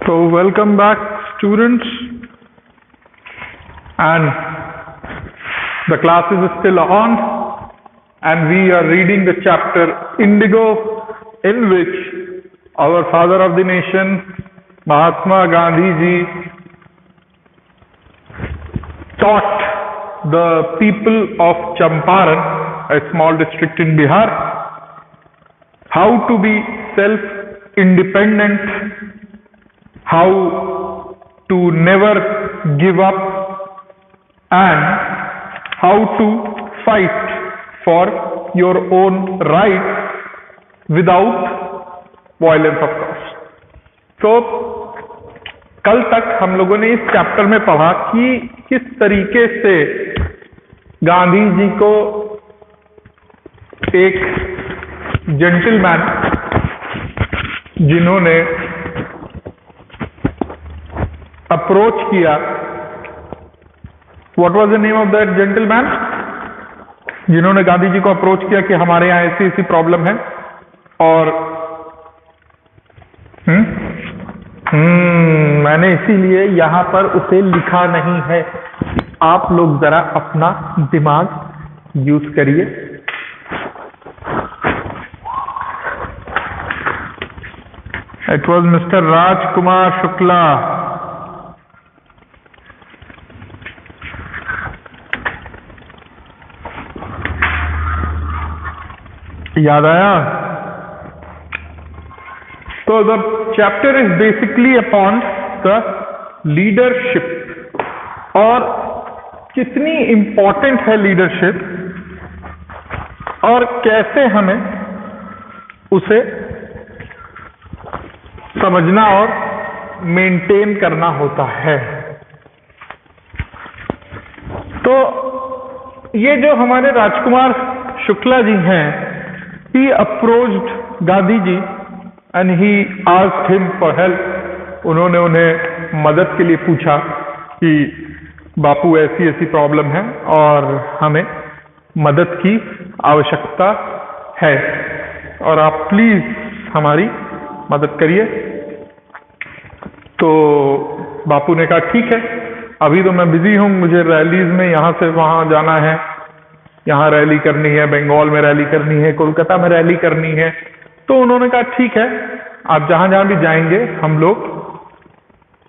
So welcome back students, and the class is still on and we are reading the chapter Indigo, in which our father of the nation Mahatma Gandhi ji taught the people of Champaran, a small district in Bihar, how to be self-independent, how to never give up, and how to fight for your own rights without violence of course. So कल तक हम लोगों ने इस chapter में पढ़ा कि किस तरीके से गांधी जी को एक जेंटलमैन जिन्होंने अप्रोच किया, what was the name of that gentleman, जिन्होंने गांधी जी को अप्रोच किया कि हमारे यहाँ ऐसी ऐसी प्रॉब्लम है और मैंने इसीलिए यहां पर उसे लिखा नहीं है, आप लोग जरा अपना दिमाग यूज करिए। It was mister Rajkumar Shukla. याद आया? So the chapter is basically upon the leadership, और कितनी important है leadership और कैसे हमें उसे समझना और मेंटेन करना होता है। तो ये जो हमारे राजकुमार शुक्ला जी हैं, he approached Gandhi ji and he asked him for help। उन्होंने उन्हें मदद के लिए पूछा कि बापू ऐसी ऐसी प्रॉब्लम है और हमें मदद की आवश्यकता है और आप प्लीज हमारी मदद करिए। तो बापू ने कहा ठीक है, अभी तो मैं बिजी हूँ, मुझे रैलीज में यहाँ से वहाँ जाना है, यहाँ रैली करनी है, बंगाल में रैली करनी है, कोलकाता में रैली करनी है। तो उन्होंने कहा ठीक है, आप जहां जहां भी जाएंगे हम लोग,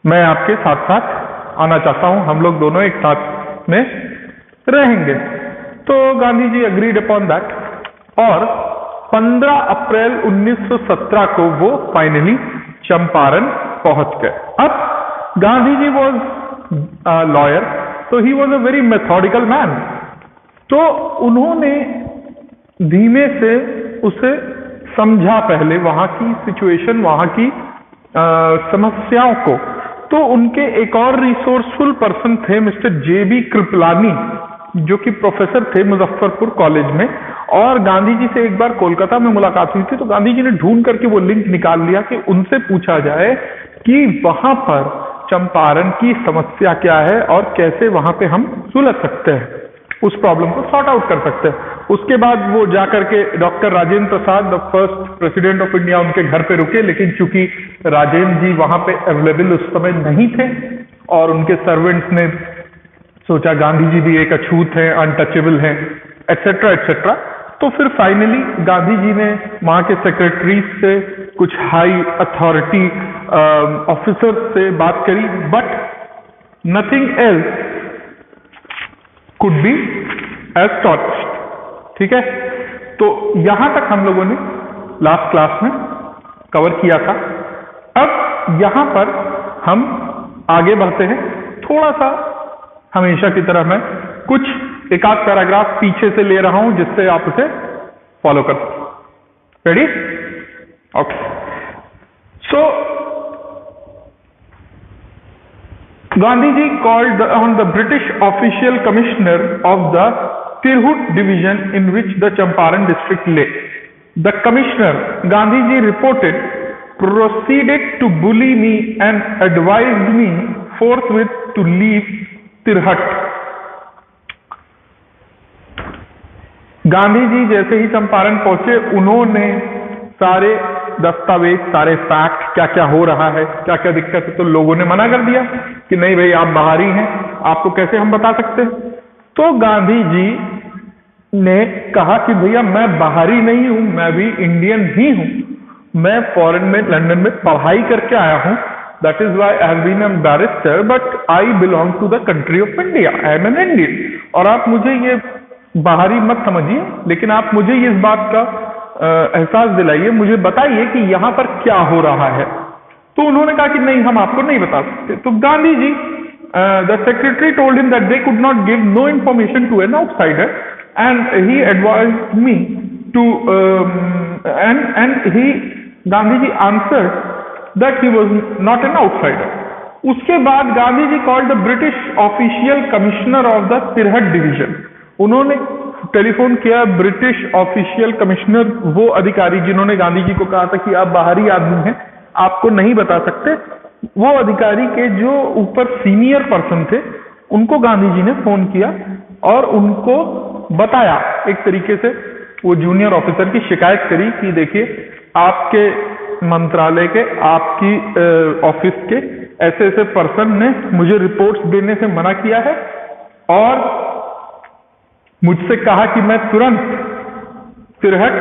मैं आपके साथ साथ आना चाहता हूं, हम लोग दोनों एक साथ में रहेंगे। तो गांधी जी अग्रीड अपॉन दैट और 15 अप्रैल 1917 को वो फाइनली चंपारण पहुंच गए। अब गांधी जी वॉज लॉयर, तो he was a very methodical man. तो उन्होंने धीमे से उसे समझा, पहले वहां की सिचुएशन, वहां की समस्याओं को। तो उनके एक और रिसोर्सफुल पर्सन थे मिस्टर जे.बी. कृपलानी, जो कि प्रोफेसर थे मुजफ्फरपुर कॉलेज में, और गांधी जी से एक बार कोलकाता में मुलाकात हुई थी। तो गांधी जी ने ढूंढ करके वो लिंक निकाल लिया कि उनसे पूछा जाए कि वहां पर चंपारण की समस्या क्या है और कैसे वहां पे हम सुलझ सकते हैं, उस प्रॉब्लम को सॉर्ट आउट कर सकते हैं। उसके बाद वो जाकर के doctor Rajendra Prasad, the first president of India, उनके घर पे रुके, लेकिन चूंकि राजेंद्र जी वहां पे अवेलेबल उस समय नहीं थे और उनके सर्वेंट्स ने सोचा गांधी जी भी एक अछूत हैं, अनटचेबल हैं, एटसेट्रा एटसेट्रा। तो फिर फाइनली गांधी जी ने वहां के सेक्रेटरी से, कुछ हाई अथॉरिटी ऑफिसर्स से बात करी, but nothing else could be as taught. ठीक है, तो यहां तक हम लोगों ने लास्ट क्लास में कवर किया था। अब यहां पर हम आगे बढ़ते हैं, थोड़ा सा हमेशा की तरह मैं कुछ एक आध पैराग्राफ पीछे से ले रहा हूं जिससे आप उसे फॉलो कर सकें। Ready? Okay. So Gandhi ji called on the British official commissioner of the Tirhut division in which the Champaran district lay. The commissioner, Gandhi ji reported, proceeded to bully me and advised me forthwith to leave Tirhut. Gandhi ji जैसे ही चंपारण पहुंचे, उन्होंने सारे दस्तावेज, सारे fact, क्या क्या हो रहा है, क्या क्या दिक्कत है। तो लोगों ने मना कर दिया कि नहीं भाई आप बाहरी हैं, आपको कैसे हम बता सकते हैं। तो गांधी जी ने कहा कि भैया मैं बाहरी नहीं हूं, मैं भी इंडियन ही हूं, मैं फॉरेन में लंदन में पढ़ाई करके आया हूं, that is why I have been a barrister, but I belong to the country of India, I am an Indian. और आप मुझे ये बाहरी मत समझिए, लेकिन आप मुझे इस बात का एहसास दिलाइए, मुझे बताइए कि यहाँ पर क्या हो रहा है। तो उन्होंने कहा कि नहीं हम आपको नहीं बता सकते। तो Gandhi ji, the secretary told him that they could not give no information to an outsider and he advised me to and he Gandhi ji answered that he was not an outsider. उसके बाद Gandhi ji called the British official commissioner of the Tirhut division. उन्होंने telephone किया British official commissioner, वो अधिकारी जिन्होंने गांधी जी को कहा था कि आप बाहरी आदमी हैं, आपको नहीं बता सकते, वो अधिकारी के जो ऊपर सीनियर पर्सन थे उनको गांधी जी ने फोन किया और उनको बताया, एक तरीके से वो जूनियर ऑफिसर की शिकायत करी कि देखिए आपके मंत्रालय के, आपकी ऑफिस के ऐसे ऐसे पर्सन ने मुझे रिपोर्ट्स देने से मना किया है और मुझसे कहा कि मैं तुरंत तिरहट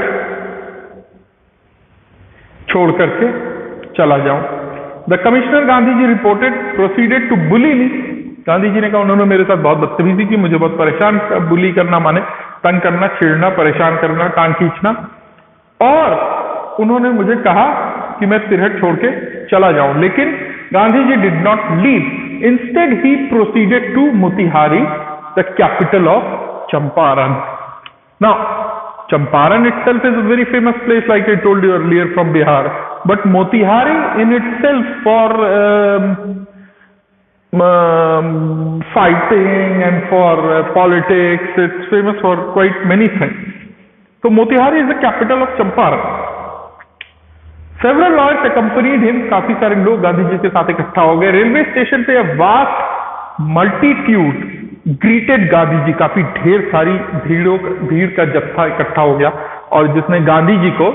छोड़ करके चला जाऊं। The commissioner Gandhi ji reported proceeded to bully me. Gandhi ji ने कहा उन्होंने मेरे साथ बहुत बदतमीजी की, मुझे बहुत परेशान, बुली करना माने तंग करना, छेड़ना, परेशान करना, टांग खींचना, और उन्होंने मुझे कहा कि मैं तिरहट छोड़ के चला जाऊं। लेकिन Gandhi ji did not leave, instead he proceeded to Motihari, the capital of Champaran. Now, Champaran itself is a very famous place, like I told you earlier, from Bihar. But Motihari in itself, for fighting and for politics, it's famous for quite many things. So Motihari is the capital of Champaran. Several lawyers accompanied him. काफी सारे लोग गांधी जी के साथ इकट्ठा हो गए। Railway station पे a vast multitude greeted Gandhi ji, काफी ढेर सारी भीड़ का जत्था इकट्ठा हो गया और जिसने गांधी जी को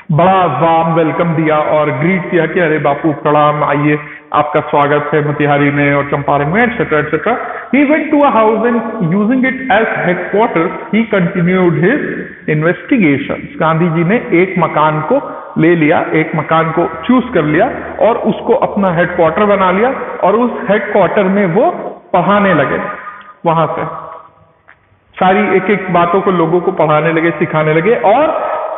बड़ा वार्म वेलकम दिया और ग्रीट किया कि अरे बापू प्रणाम, आइए आपका स्वागत है मोतिहारी में और चंपारण में, etcetera etcetera. He went to a house and using it as headquarters he continued his investigations. Gandhi ji ने एक मकान को ले लिया, एक मकान को चूज कर लिया और उसको अपना हेडक्वार्टर बना लिया और उस हेडक्वार्टर में वो पढ़ाने लगे। वहां से सारी एक एक बातों को लोगों को पढ़ाने लगे, सिखाने लगे और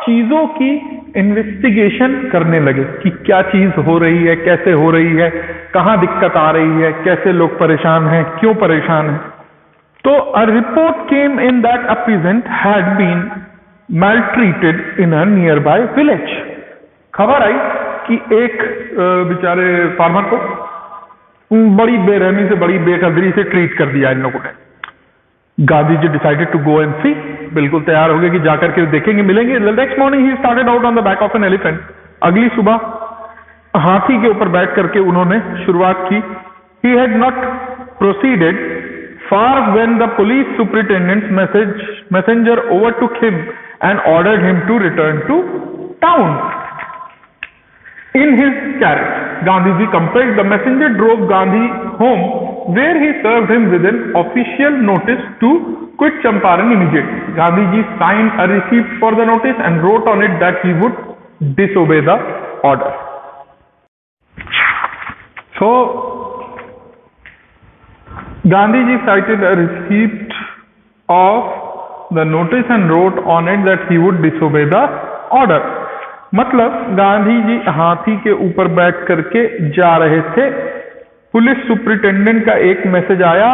चीजों की इन्वेस्टिगेशन करने लगे कि क्या चीज हो रही है, कैसे हो रही है, कहां दिक्कत आ रही है, कैसे लोग परेशान हैं, क्यों परेशान हैं। तो a report came in that a peasant had been maltreated in a nearby village। खबर आई कि एक बेचारे फार्मर को बड़ी बेरहमी से, बड़ी बेकदरी से ट्रीट कर दिया इन लोगों ने। Gandhi ji decided to go and सी, बिल्कुल तैयार हो गए कि जाकर के देखेंगे, मिलेंगे। Next morning he started out on the back of an elephant. अगली सुबह हाथी के ऊपर बैठ करके उन्होंने शुरुआत की। He had not proceeded far when the police superintendent messenger overtook him and ordered him to return to town in his carriage. Gandhiji compelled the messenger drove Gandhi home, where he served him with an official notice to quit Champaran immediately. Gandhiji signed a receipt for the notice and wrote on it that he would disobey the order. So Gandhiji cited a receipt of the notice and wrote on it that he would disobey the order. मतलब गांधी जी हाथी के ऊपर बैठ करके जा रहे थे, police superintendent का एक मैसेज आया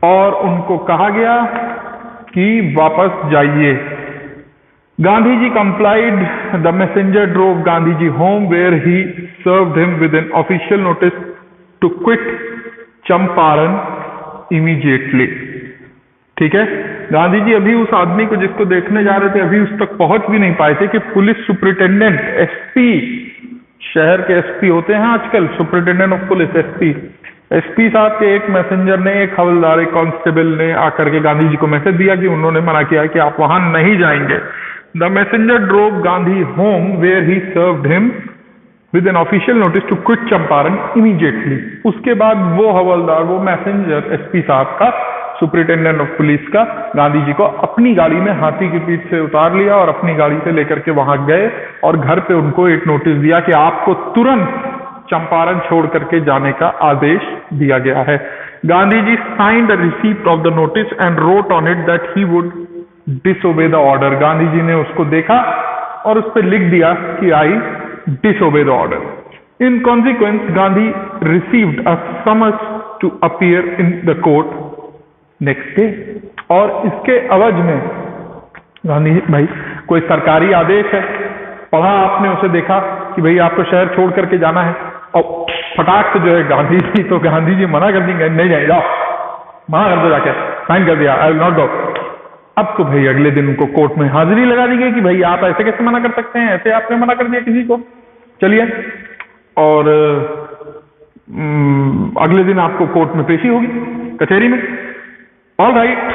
और उनको कहा गया कि वापस जाइए। Gandhi ji complied, the messenger drove Gandhi ji home where he served him with an official notice to quit Champaran immediately. ठीक है, गांधी जी अभी उस आदमी को जिसको देखने जा रहे थे अभी उस तक पहुंच भी नहीं पाए थे कि पुलिस सुपरिटेंडेंट, एसपी, शहर के एसपी होते हैं आजकल, सुपरिटेंडेंट ऑफ पुलिस, एसपी साहब के एक मैसेंजर ने, एक हवलदार, एक कांस्टेबल ने आकर के गांधी जी को मैसेज दिया कि उन्होंने मना किया कि आप वहां नहीं जाएंगे। The messenger drove Gandhi home where he served him with an official notice to quit Champaran immediately. उसके बाद वो हवलदार, वो मैसेंजर एसपी साहब का, सुपरिटेंडेंट ऑफ पुलिस का, गांधी जी को अपनी गाड़ी में हाथी की पीठ से उतार लिया और अपनी गाड़ी से लेकर के वहां गए और घर पे उनको एक नोटिस दिया कि आपको तुरंत चंपारण छोड़ करके जाने का आदेश दिया गया है। Gandhi ji signed the receipt of the notice and wrote on it that he would disobey the order. Gandhi ji ने उसको देखा और उस पर लिख दिया कि आई disobey the order. In consequence, Gandhi received a summons to appear in the court next day. और इसके अवज में गांधी भाई कोई सरकारी आदेश है, पढ़ा आपने, उसे देखा कि भाई आपको शहर छोड़ करके जाना है और फटाक से जो है गांधी जी, तो गांधी जी मना कर देंगे, नहीं जाए, जाओ, मना कर दो, जाके साइन कर दिया, आई विल नॉट गो। अब तो भाई अगले दिन उनको कोर्ट में हाजिरी लगा दी गई कि भाई आप ऐसे कैसे मना कर सकते हैं, ऐसे आपने मना कर दिया किसी को, चलिए। और अगले दिन आपको कोर्ट में पेशी होगी, कचहरी में। All right,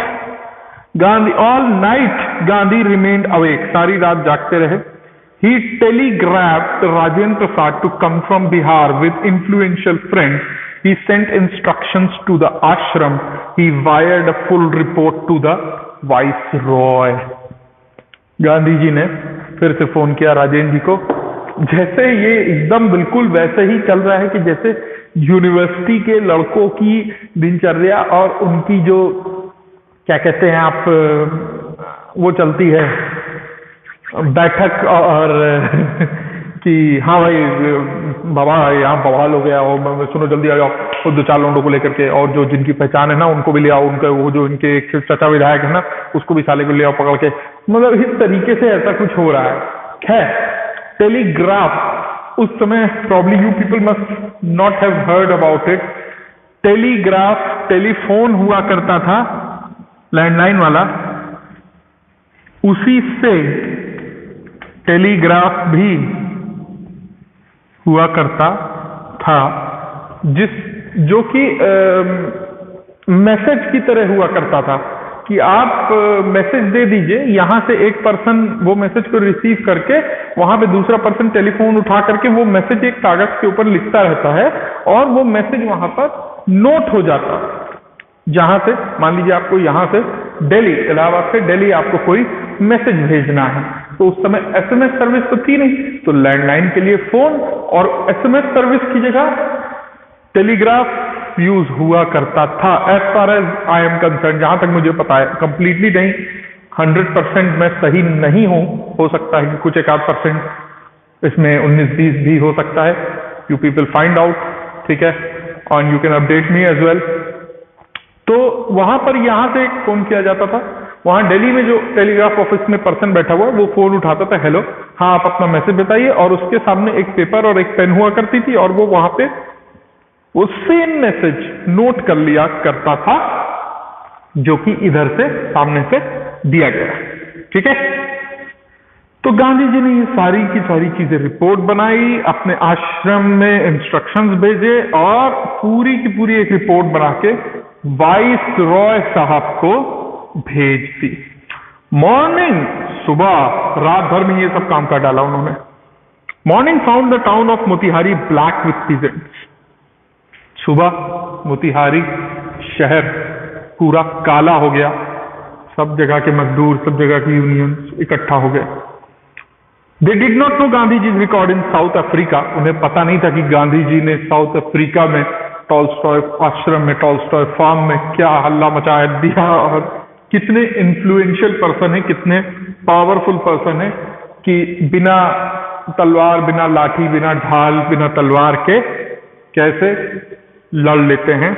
Gandhi all night Gandhi remained awake, सारी रात जागते रहे। He telegraphed Rajendra Prasad to come from Bihar with influential friends. He sent instructions to the ashram. He wired a full report to the viceroy. Gandhi ji ने फिर से फोन किया राजेंद्र जी को। जैसे ये एकदम बिल्कुल वैसे ही चल रहा है कि जैसे यूनिवर्सिटी के लड़कों की दिनचर्या और उनकी जो क्या कहते हैं आप, वो चलती है बैठक और कि हाँ भाई बाबा यहाँ बवाल हो गया और सुनो जल्दी आ जाओ, और दो चार लोगों को लेकर के, और जो जिनकी पहचान है ना उनको भी ले आओ, उनका वो जो इनके एक चचा विधायक है ना उसको भी साले को ले आओ पकड़ के। मतलब इस तरीके से ऐसा कुछ हो रहा है। खैर, टेलीग्राफ उस समय, probably you people must not have heard about it. Telegraph telephone हुआ करता था, लैंडलाइन वाला, उसी से टेलीग्राफ भी हुआ करता था, जो कि मैसेज की तरह हुआ करता था कि आप मैसेज दे दीजिए, यहां से एक पर्सन वो मैसेज को रिसीव करके वहां पे दूसरा पर्सन टेलीफोन उठा करके वो मैसेज एक कागज के ऊपर लिखता रहता है और वो मैसेज वहां पर नोट हो जाता। जहां से मान लीजिए आपको यहां से दिल्ली, इलाहाबाद से दिल्ली आपको कोई मैसेज भेजना है, तो उस समय एसएमएस सर्विस तो थी नहीं, तो लैंडलाइन के लिए फोन और एसएमएस सर्विस की जगह टेलीग्राफ यूज हुआ करता था। As far as I am concerned, जहां तक मुझे पता है, कंप्लीटली नहीं, 100% मैं सही नहीं हूं, हो सकता है कि कुछ एक आध % इसमें 19-20 भी हो सकता है। यू पीपल फाइंड आउट, ठीक है, और you can update me as well. तो वहां पर यहां से एक फोन किया जाता था, वहां दिल्ली में जो टेलीग्राफ ऑफिस में पर्सन बैठा हुआ वो फोन उठाता था, हेलो हाँ आप अपना मैसेज बताइए, और उसके सामने एक पेपर और एक पेन हुआ करती थी और वो वहां पे वो सेम मैसेज नोट कर लिया करता था जो कि इधर से सामने से दिया गया, ठीक है। तो गांधी जी ने ये सारी की सारी चीजें रिपोर्ट बनाई, अपने आश्रम में इंस्ट्रक्शंस भेजे और पूरी की पूरी एक रिपोर्ट बना के वाइस रॉय साहब को भेज दी। मॉर्निंग, सुबह, रात भर में ये सब काम कर डाला उन्होंने। Morning found the town of Motihari black with peasants. सुबह मोतिहारी शहर पूरा काला हो गया, सब जगह के मजदूर, सब जगह की यूनियंस इकट्ठा हो गए। They did not know Gandhi ji record in South Africa. उन्हें पता नहीं था कि गांधी जी ने साउथ अफ्रीका में टॉल्स्टॉय आश्रम में, टॉल्स्टॉय फार्म में क्या हल्ला मचा दिया और कितने इन्फ्लुएंशियल पर्सन है, कितने पावरफुल पर्सन है कि बिना तलवार, बिना लाठी, बिना ढाल, बिना तलवार के कैसे लड़ लेते हैं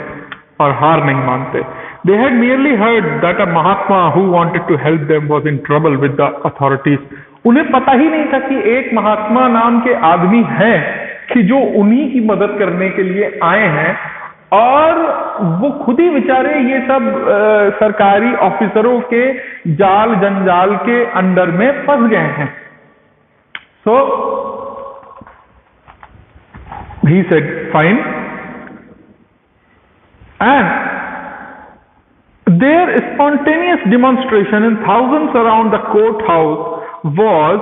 और हार नहीं मानते। They had merely heard that a Mahatma who wanted to help them was in trouble with the authorities. उन्हें पता ही नहीं था कि एक महात्मा नाम के आदमी हैं कि जो उन्हीं की मदद करने के लिए आए हैं और वो खुद ही बेचारे ये सब सरकारी ऑफिसरों के जाल जंजाल के अंडर में फंस गए हैं। So he said, fine. And their spontaneous demonstration and thousands around the courthouse was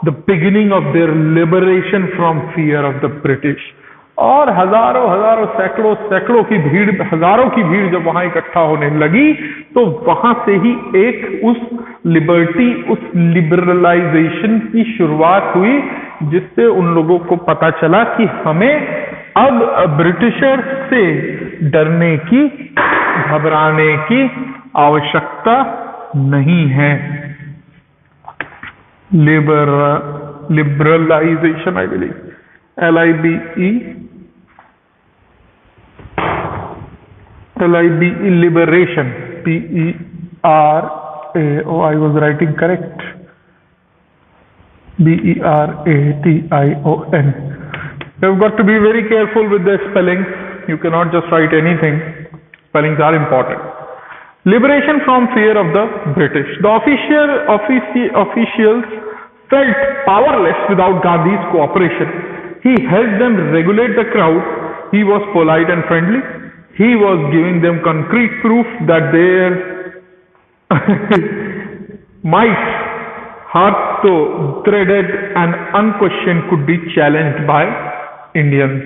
the beginning of their liberation from fear of the British. और हजारों हजारों सैकड़ों सैकड़ों की भीड़, हजारों की भीड़ जब वहां इकट्ठा होने लगी, तो वहां से ही एक उस लिबर्टी, उस लिबरलाइजेशन की शुरुआत हुई, जिससे उन लोगों को पता चला कि हमें अब ब्रिटिशर से डरने की, घबराने की आवश्यकता नहीं है। Liberalization, I believe, LIBE, liberation, PERAO, I was writing correct, BERATION. You've got to be very careful with the spellings. You cannot just write anything. Spellings are important. Liberation from fear of the British. The officials felt powerless without Gandhi's cooperation. He helped them regulate the crowd. He was polite and friendly. He was giving them concrete proof that their might, hard though dreaded and unquestioned, could be challenged by Indians.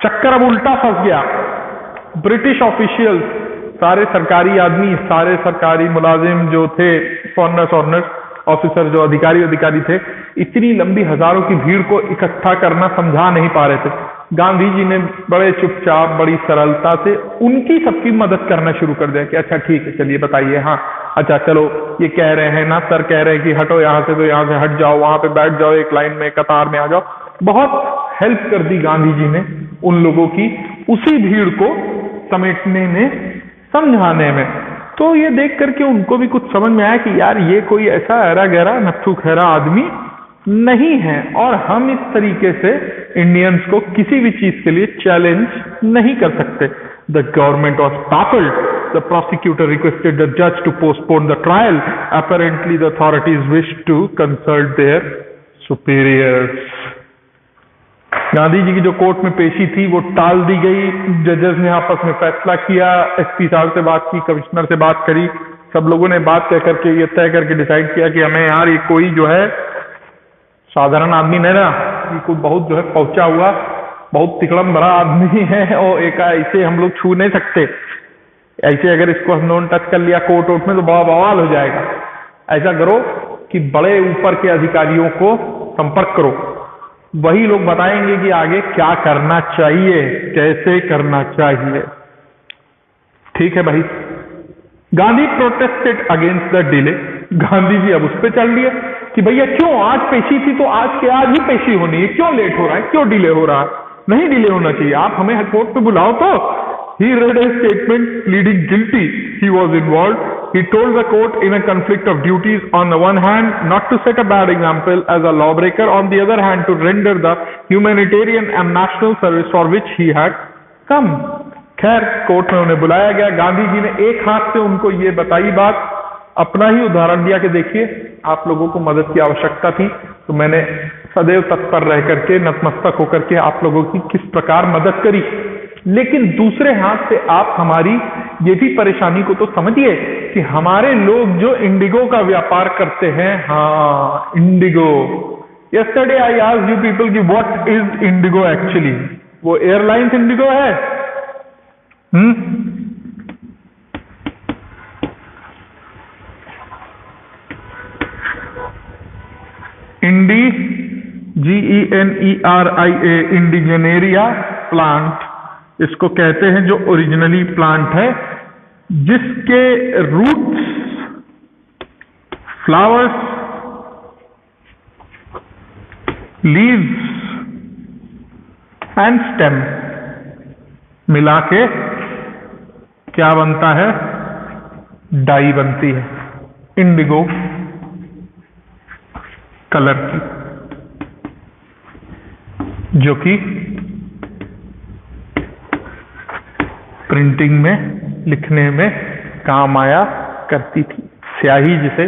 चक्कर अब उल्टा फंस गया। British officials, सारे सरकारी आदमी, सारे सरकारी मुलाजिम जो थे, फॉरनर्स ऑफिसर, जो अधिकारी थे, इतनी लंबी हजारों की भीड़ को इकट्ठा करना समझा नहीं पा रहे थे। गांधी जी ने बड़े चुपचाप, बड़ी सरलता से उनकी सबकी मदद करना शुरू कर दिया कि अच्छा ठीक है, चलिए बताइए, हाँ अच्छा चलो, ये कह रहे हैं ना, सर कह रहे हैं कि हटो यहाँ से, तो यहाँ से हट जाओ, वहां पे बैठ जाओ, एक लाइन में कतार में आ जाओ। बहुत हेल्प कर दी गांधी जी ने उन लोगों की, उसी भीड़ को समेटने में, समझाने में। तो ये देख करके उनको भी कुछ समझ में आया कि यार ये कोई ऐसा ऐरा गहरा नत्थु खैरा आदमी नहीं है, और हम इस तरीके से इंडियंस को किसी भी चीज के लिए चैलेंज नहीं कर सकते। The government was baffled. The prosecutor requested the judge to postpone the trial. Apparently the authorities wished to consult their superiors. Gandhi ji की जो कोर्ट में पेशी थी वो टाल दी गई। जजेस ने आपस में फैसला किया, एसपी साहब से बात की, कमिश्नर से बात करी, सब लोगों ने बात तय करके, ये तय करके डिसाइड किया कि हमें यार ये कोई जो है साधारण आदमी नहीं ना, ये कोई बहुत जो है पहुंचा हुआ, बहुत तिकड़म भरा आदमी है, और एक ऐसे हम लोग छू नहीं सकते। ऐसे अगर इसको हम लोगों ने टच कर लिया कोर्ट में तो बड़ा बवाल हो जाएगा। ऐसा करो कि बड़े ऊपर के अधिकारियों को संपर्क करो, वही लोग बताएंगे कि आगे क्या करना चाहिए, कैसे करना चाहिए। ठीक है भाई। Gandhi protested against the delay. Gandhi ji अब उस पर चल दिए कि भैया क्यों, आज पेशी थी तो आज के आज ही पेशी होनी है, क्यों लेट हो रहा है, क्यों डिले हो रहा है, नहीं डिले होना चाहिए, आप हमें कोर्ट पे बुलाओ। तो he read a statement pleading guilty. He was involved. He told the court in a conflict of duties, on the one hand not to set a bad example as a lawbreaker, on the other hand to render the humanitarian and national service for which he had come. खैर court में उन्हें बुलाया गया। गांधी जी ने एक हाथ से उनको ये बताई बात, अपना ही उदाहरण दिया कि देखिए आप लोगों को मदद की आवश्यकता थी, तो मैंने सदैव तत्पर रह करके, नतमस्तक होकर के आप लोगों की किस प्रकार मदद करी। लेकिन दूसरे हाथ से आप हमारी ये भी परेशानी को तो समझिए कि हमारे लोग जो इंडिगो का व्यापार करते हैं, हाँ indigo, yesterday I asked you people कि व्हाट इज इंडिगो एक्चुअली, वो एयरलाइंस इंडिगो है। GENERIA, इंडिजनेरिया प्लांट इसको कहते हैं, जो ओरिजिनली प्लांट है, जिसके roots, flowers, leaves and stem मिला के क्या बनता है, डाई बनती है इंडिगो कलर की, जो कि प्रिंटिंग में, लिखने में काम आया करती थी, स्याही जिसे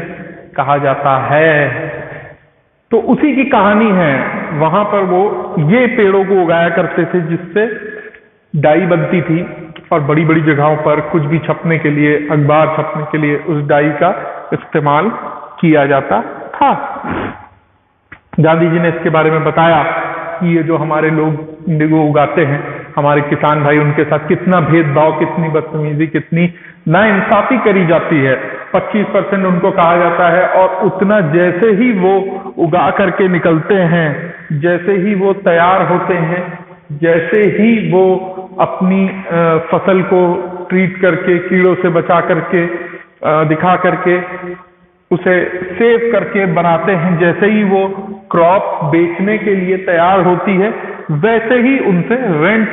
कहा जाता है। तो उसी की कहानी है। वहां पर वो ये पेड़ों को उगाया करते थे जिससे डाई बनती थी, और बड़ी बड़ी जगहों पर कुछ भी छपने के लिए, अखबार छपने के लिए उस डाई का इस्तेमाल किया जाता था। गांधी जी ने इसके बारे में बताया कि ये जो हमारे लोग इंडिगो उगाते हैं, हमारे किसान भाई, उनके साथ कितना भेदभाव, कितनी बदतमीजी, कितनी नाइंसाफी करी जाती है। 25% उनको कहा जाता है और उतना जैसे ही वो उगा करके निकलते हैं, जैसे ही वो तैयार होते हैं, जैसे ही वो अपनी फसल को ट्रीट करके, कीड़ों से बचा करके, दिखा करके, उसे सेव करके बनाते हैं, जैसे ही वो क्रॉप बेचने के लिए तैयार होती है, वैसे ही उनसे रेंट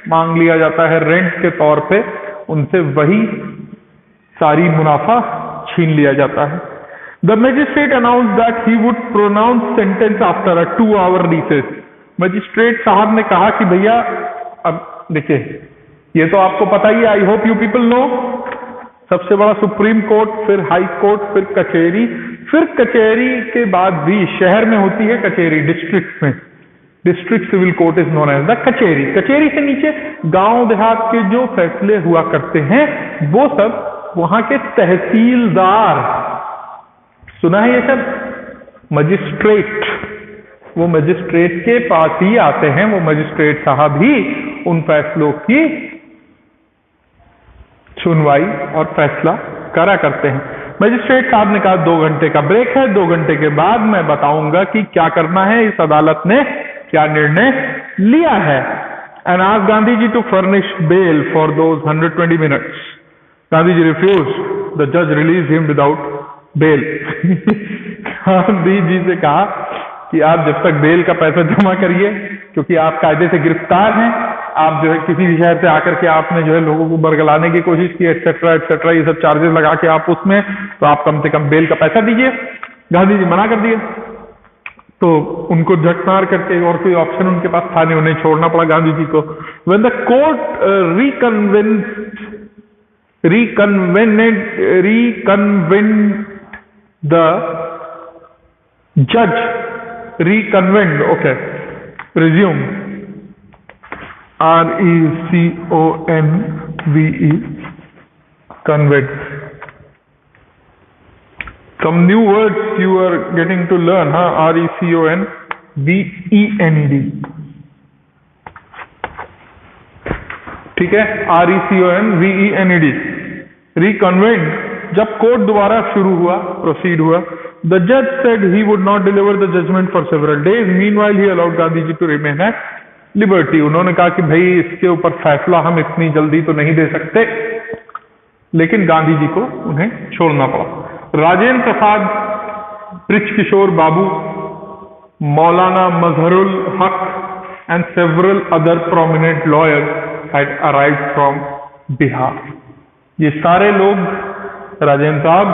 मांग लिया जाता है। रेंट के तौर पे उनसे वही सारी मुनाफा छीन लिया जाता है। The magistrate announce that he would pronounce sentence after a 2 hour recess. Magistrate साहब ने कहा कि भैया, अब देखिए, ये तो आपको पता ही है, I hope you people know, सबसे बड़ा सुप्रीम कोर्ट, फिर हाई कोर्ट, फिर कचहरी, फिर कचहरी के बाद भी शहर में होती है कचहरी, डिस्ट्रिक्ट में। District civil court is known as the kachahri. कचहरी से नीचे गांव देहात के जो फैसले हुआ करते हैं, वो सब वहां के तहसीलदार, सुना है ये सब, मजिस्ट्रेट, वो मजिस्ट्रेट के पास ही आते हैं। वो मजिस्ट्रेट साहब ही उन फैसलों की सुनवाई और फैसला करा करते हैं। मजिस्ट्रेट साहब ने कहा 2 घंटे का ब्रेक है, 2 घंटे के बाद मैं बताऊंगा कि क्या करना है, इस अदालत ने क्या निर्णय लिया है। And asked Gandhi ji to furnish bail for those 120 minutes। Gandhi ji refused, the जज released him without bail. Gandhi ji से कहा कि आप जब तक बेल का पैसा जमा करिए, क्योंकि आप कायदे से गिरफ्तार हैं, आप जो है किसी भी शहर से आकर के आपने जो है लोगों को बरगलाने की कोशिश की, एटसेट्रा एटसेट्रा, ये सब चार्जेस लगा के आप उसमें, तो आप कम से कम बेल का पैसा दीजिए। गांधी जी मना कर दिए, तो उनको झट मार करके और कोई ऑप्शन उनके पास था नहीं, उन्हें छोड़ना पड़ा गांधी जी को। When the court reconvened the judge reconvened, okay, resume, RECONVE, convent. Some new words you are getting to learn, huh? RECONVEND, ठीक है, RECONVEND, reconvened। जब कोर्ट दोबारा शुरू हुआ, प्रोसीड हुआ, द जज said he would not deliver the judgement for several days, meanwhile he allowed Gandhi ji to remain at liberty. उन्होंने कहा कि भाई इसके ऊपर फैसला हम इतनी जल्दी तो नहीं दे सकते, लेकिन गांधी जी को उन्हें छोड़ना पड़ा। राजेंद्र प्रसाद, बृजकिशोर बाबू, मौलाना मजहरुल हक and several other prominent lawyers had arrived from Bihar. ये सारे लोग, राजेंद्र साहब,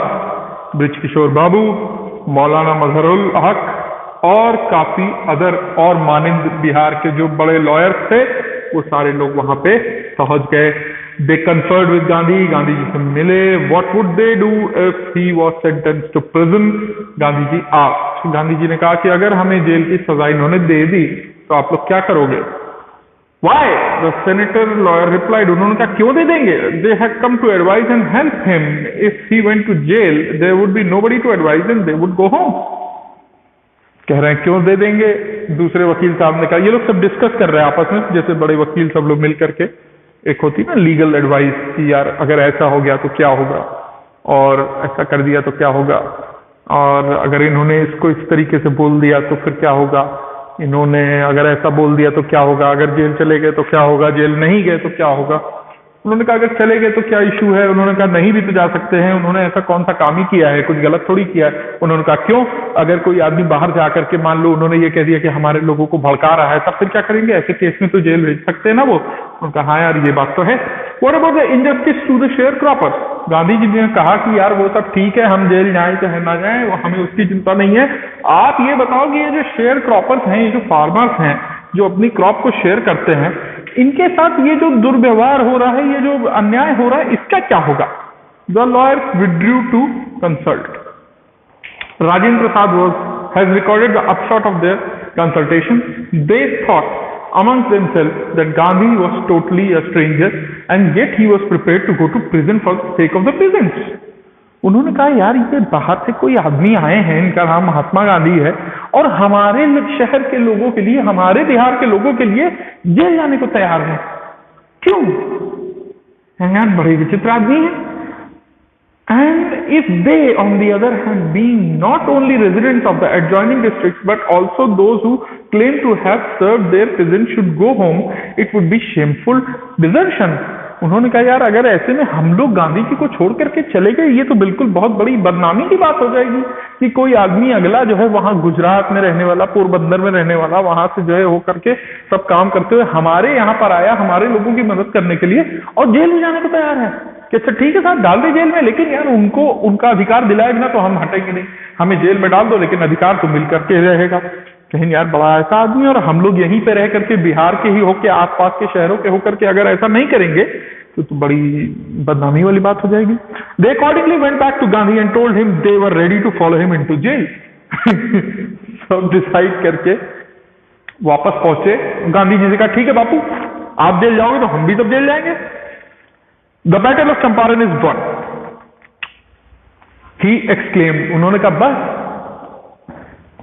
बृजकिशोर बाबू, मौलाना मजहरुल हक और काफी अदर और मानिंद बिहार के जो बड़े लॉयर्स थे, वो सारे लोग वहां पे पहुंच गए। They conferred with Gandhi, Gandhi ji से मिले। What would they do if he was sentenced to prison? Gandhi ji asked, Gandhi ji ने कहा कि अगर हमें जेल की सजा इन्होंने दे दी तो आप लोग क्या करोगे? Why? The senator lawyer replied, उन्होंने कहा क्यों दे देंगे? They had come to advise and help him. If he went to jail, there would be nobody to advise and they would go home. कह रहे हैं क्यों दे देंगे? दूसरे वकील साहब ने कहा, ये लोग सब डिस्कस कर रहे हैं आपस में, जैसे बड़े वकील सब लोग मिल करके, एक होती ना लीगल एडवाइस कि यार अगर ऐसा हो गया तो क्या होगा, और ऐसा कर दिया तो क्या होगा, और अगर इन्होंने इसको इस तरीके से बोल दिया तो फिर क्या होगा, इन्होंने अगर ऐसा बोल दिया तो क्या होगा, अगर जेल चले गए तो क्या होगा, जेल नहीं गए तो क्या होगा। उन्होंने कहा अगर चले गए तो क्या इशू है? उन्होंने कहा नहीं भी तो जा सकते हैं, उन्होंने ऐसा कौन सा काम ही किया है, कुछ गलत थोड़ी किया है। उन्होंने कहा क्यों? अगर कोई आदमी बाहर जाकर के मान लो उन्होंने ये कह दिया कि हमारे लोगों को भड़का रहा है, तब फिर क्या करेंगे? ऐसे केस में तो जेल भेज सकते हैं ना वो। उन्होंने कहा हाँ यार ये बात तो है। What about the injustice to the share croppers? Gandhi ji ने कहा कि यार वो सब ठीक है, हम जेल जाए चाहे ना जाए, वो हमें उसकी चिंता नहीं है। आप ये बताओ कि ये जो शेयर क्रॉपर्स हैं, ये जो फार्मर्स हैं जो अपनी क्रॉप को शेयर करते हैं, इनके साथ ये जो दुर्व्यवहार हो रहा है, ये जो अन्याय हो रहा है, इसका क्या होगा? The lawyers withdrew to consult. Rajendra Prasad has recorded the upshot of their consultation. They thought amongst themselves that Gandhi was totally a stranger and yet he was prepared to go to prison for the sake of the peasants. उन्होंने कहा यार ये बाहर से कोई आदमी आए हैं, इनका नाम महात्मा गांधी है, और हमारे शहर के लोगों के लिए, हमारे बिहार के लोगों के लिए जेल जाने को तैयार है, क्यों? यार बड़े विचित्र आदमी है। And if they, on the other hand, being not only residents of the adjoining districts but also those who claim to have served their prison should go home, it would be shameful desertion. उन्होंने कहा यार अगर ऐसे में हम लोग गांधी जी को छोड़ करके चले गए, ये तो बिल्कुल बहुत बड़ी बदनामी की बात हो जाएगी कि कोई आदमी अगला जो है वहां गुजरात में रहने वाला, पोरबंदर में रहने वाला, वहां से जो है हो करके सब काम करते हुए हमारे यहाँ पर आया, हमारे लोगों की मदद करने के लिए, और जेल में जाने को तैयार है कि अच्छा ठीक है साहब डाल दे जेल में, लेकिन यार उनको उनका अधिकार दिलाए बिना तो हम हटेंगे नहीं, हमें जेल में डाल दो लेकिन अधिकार तो मिल करके रहेगा। कहीं यार बड़ा ऐसा आदमी, और हम लोग यहीं पे रह करके बिहार के ही होके, आसपास के शहरों के होकर के अगर ऐसा नहीं करेंगे तो बड़ी बदनामी वाली बात हो जाएगी। They accordingly went back to Gandhi and told him they were ready to follow him into jail. सब डिसाइड करके वापस पहुंचे, गांधी जी ने कहा ठीक है बापू आप जेल जाओगे तो हम भी तब जेल जाएंगे। The battle of Champaran is one, he exclaimed, उन्होंने कहा बस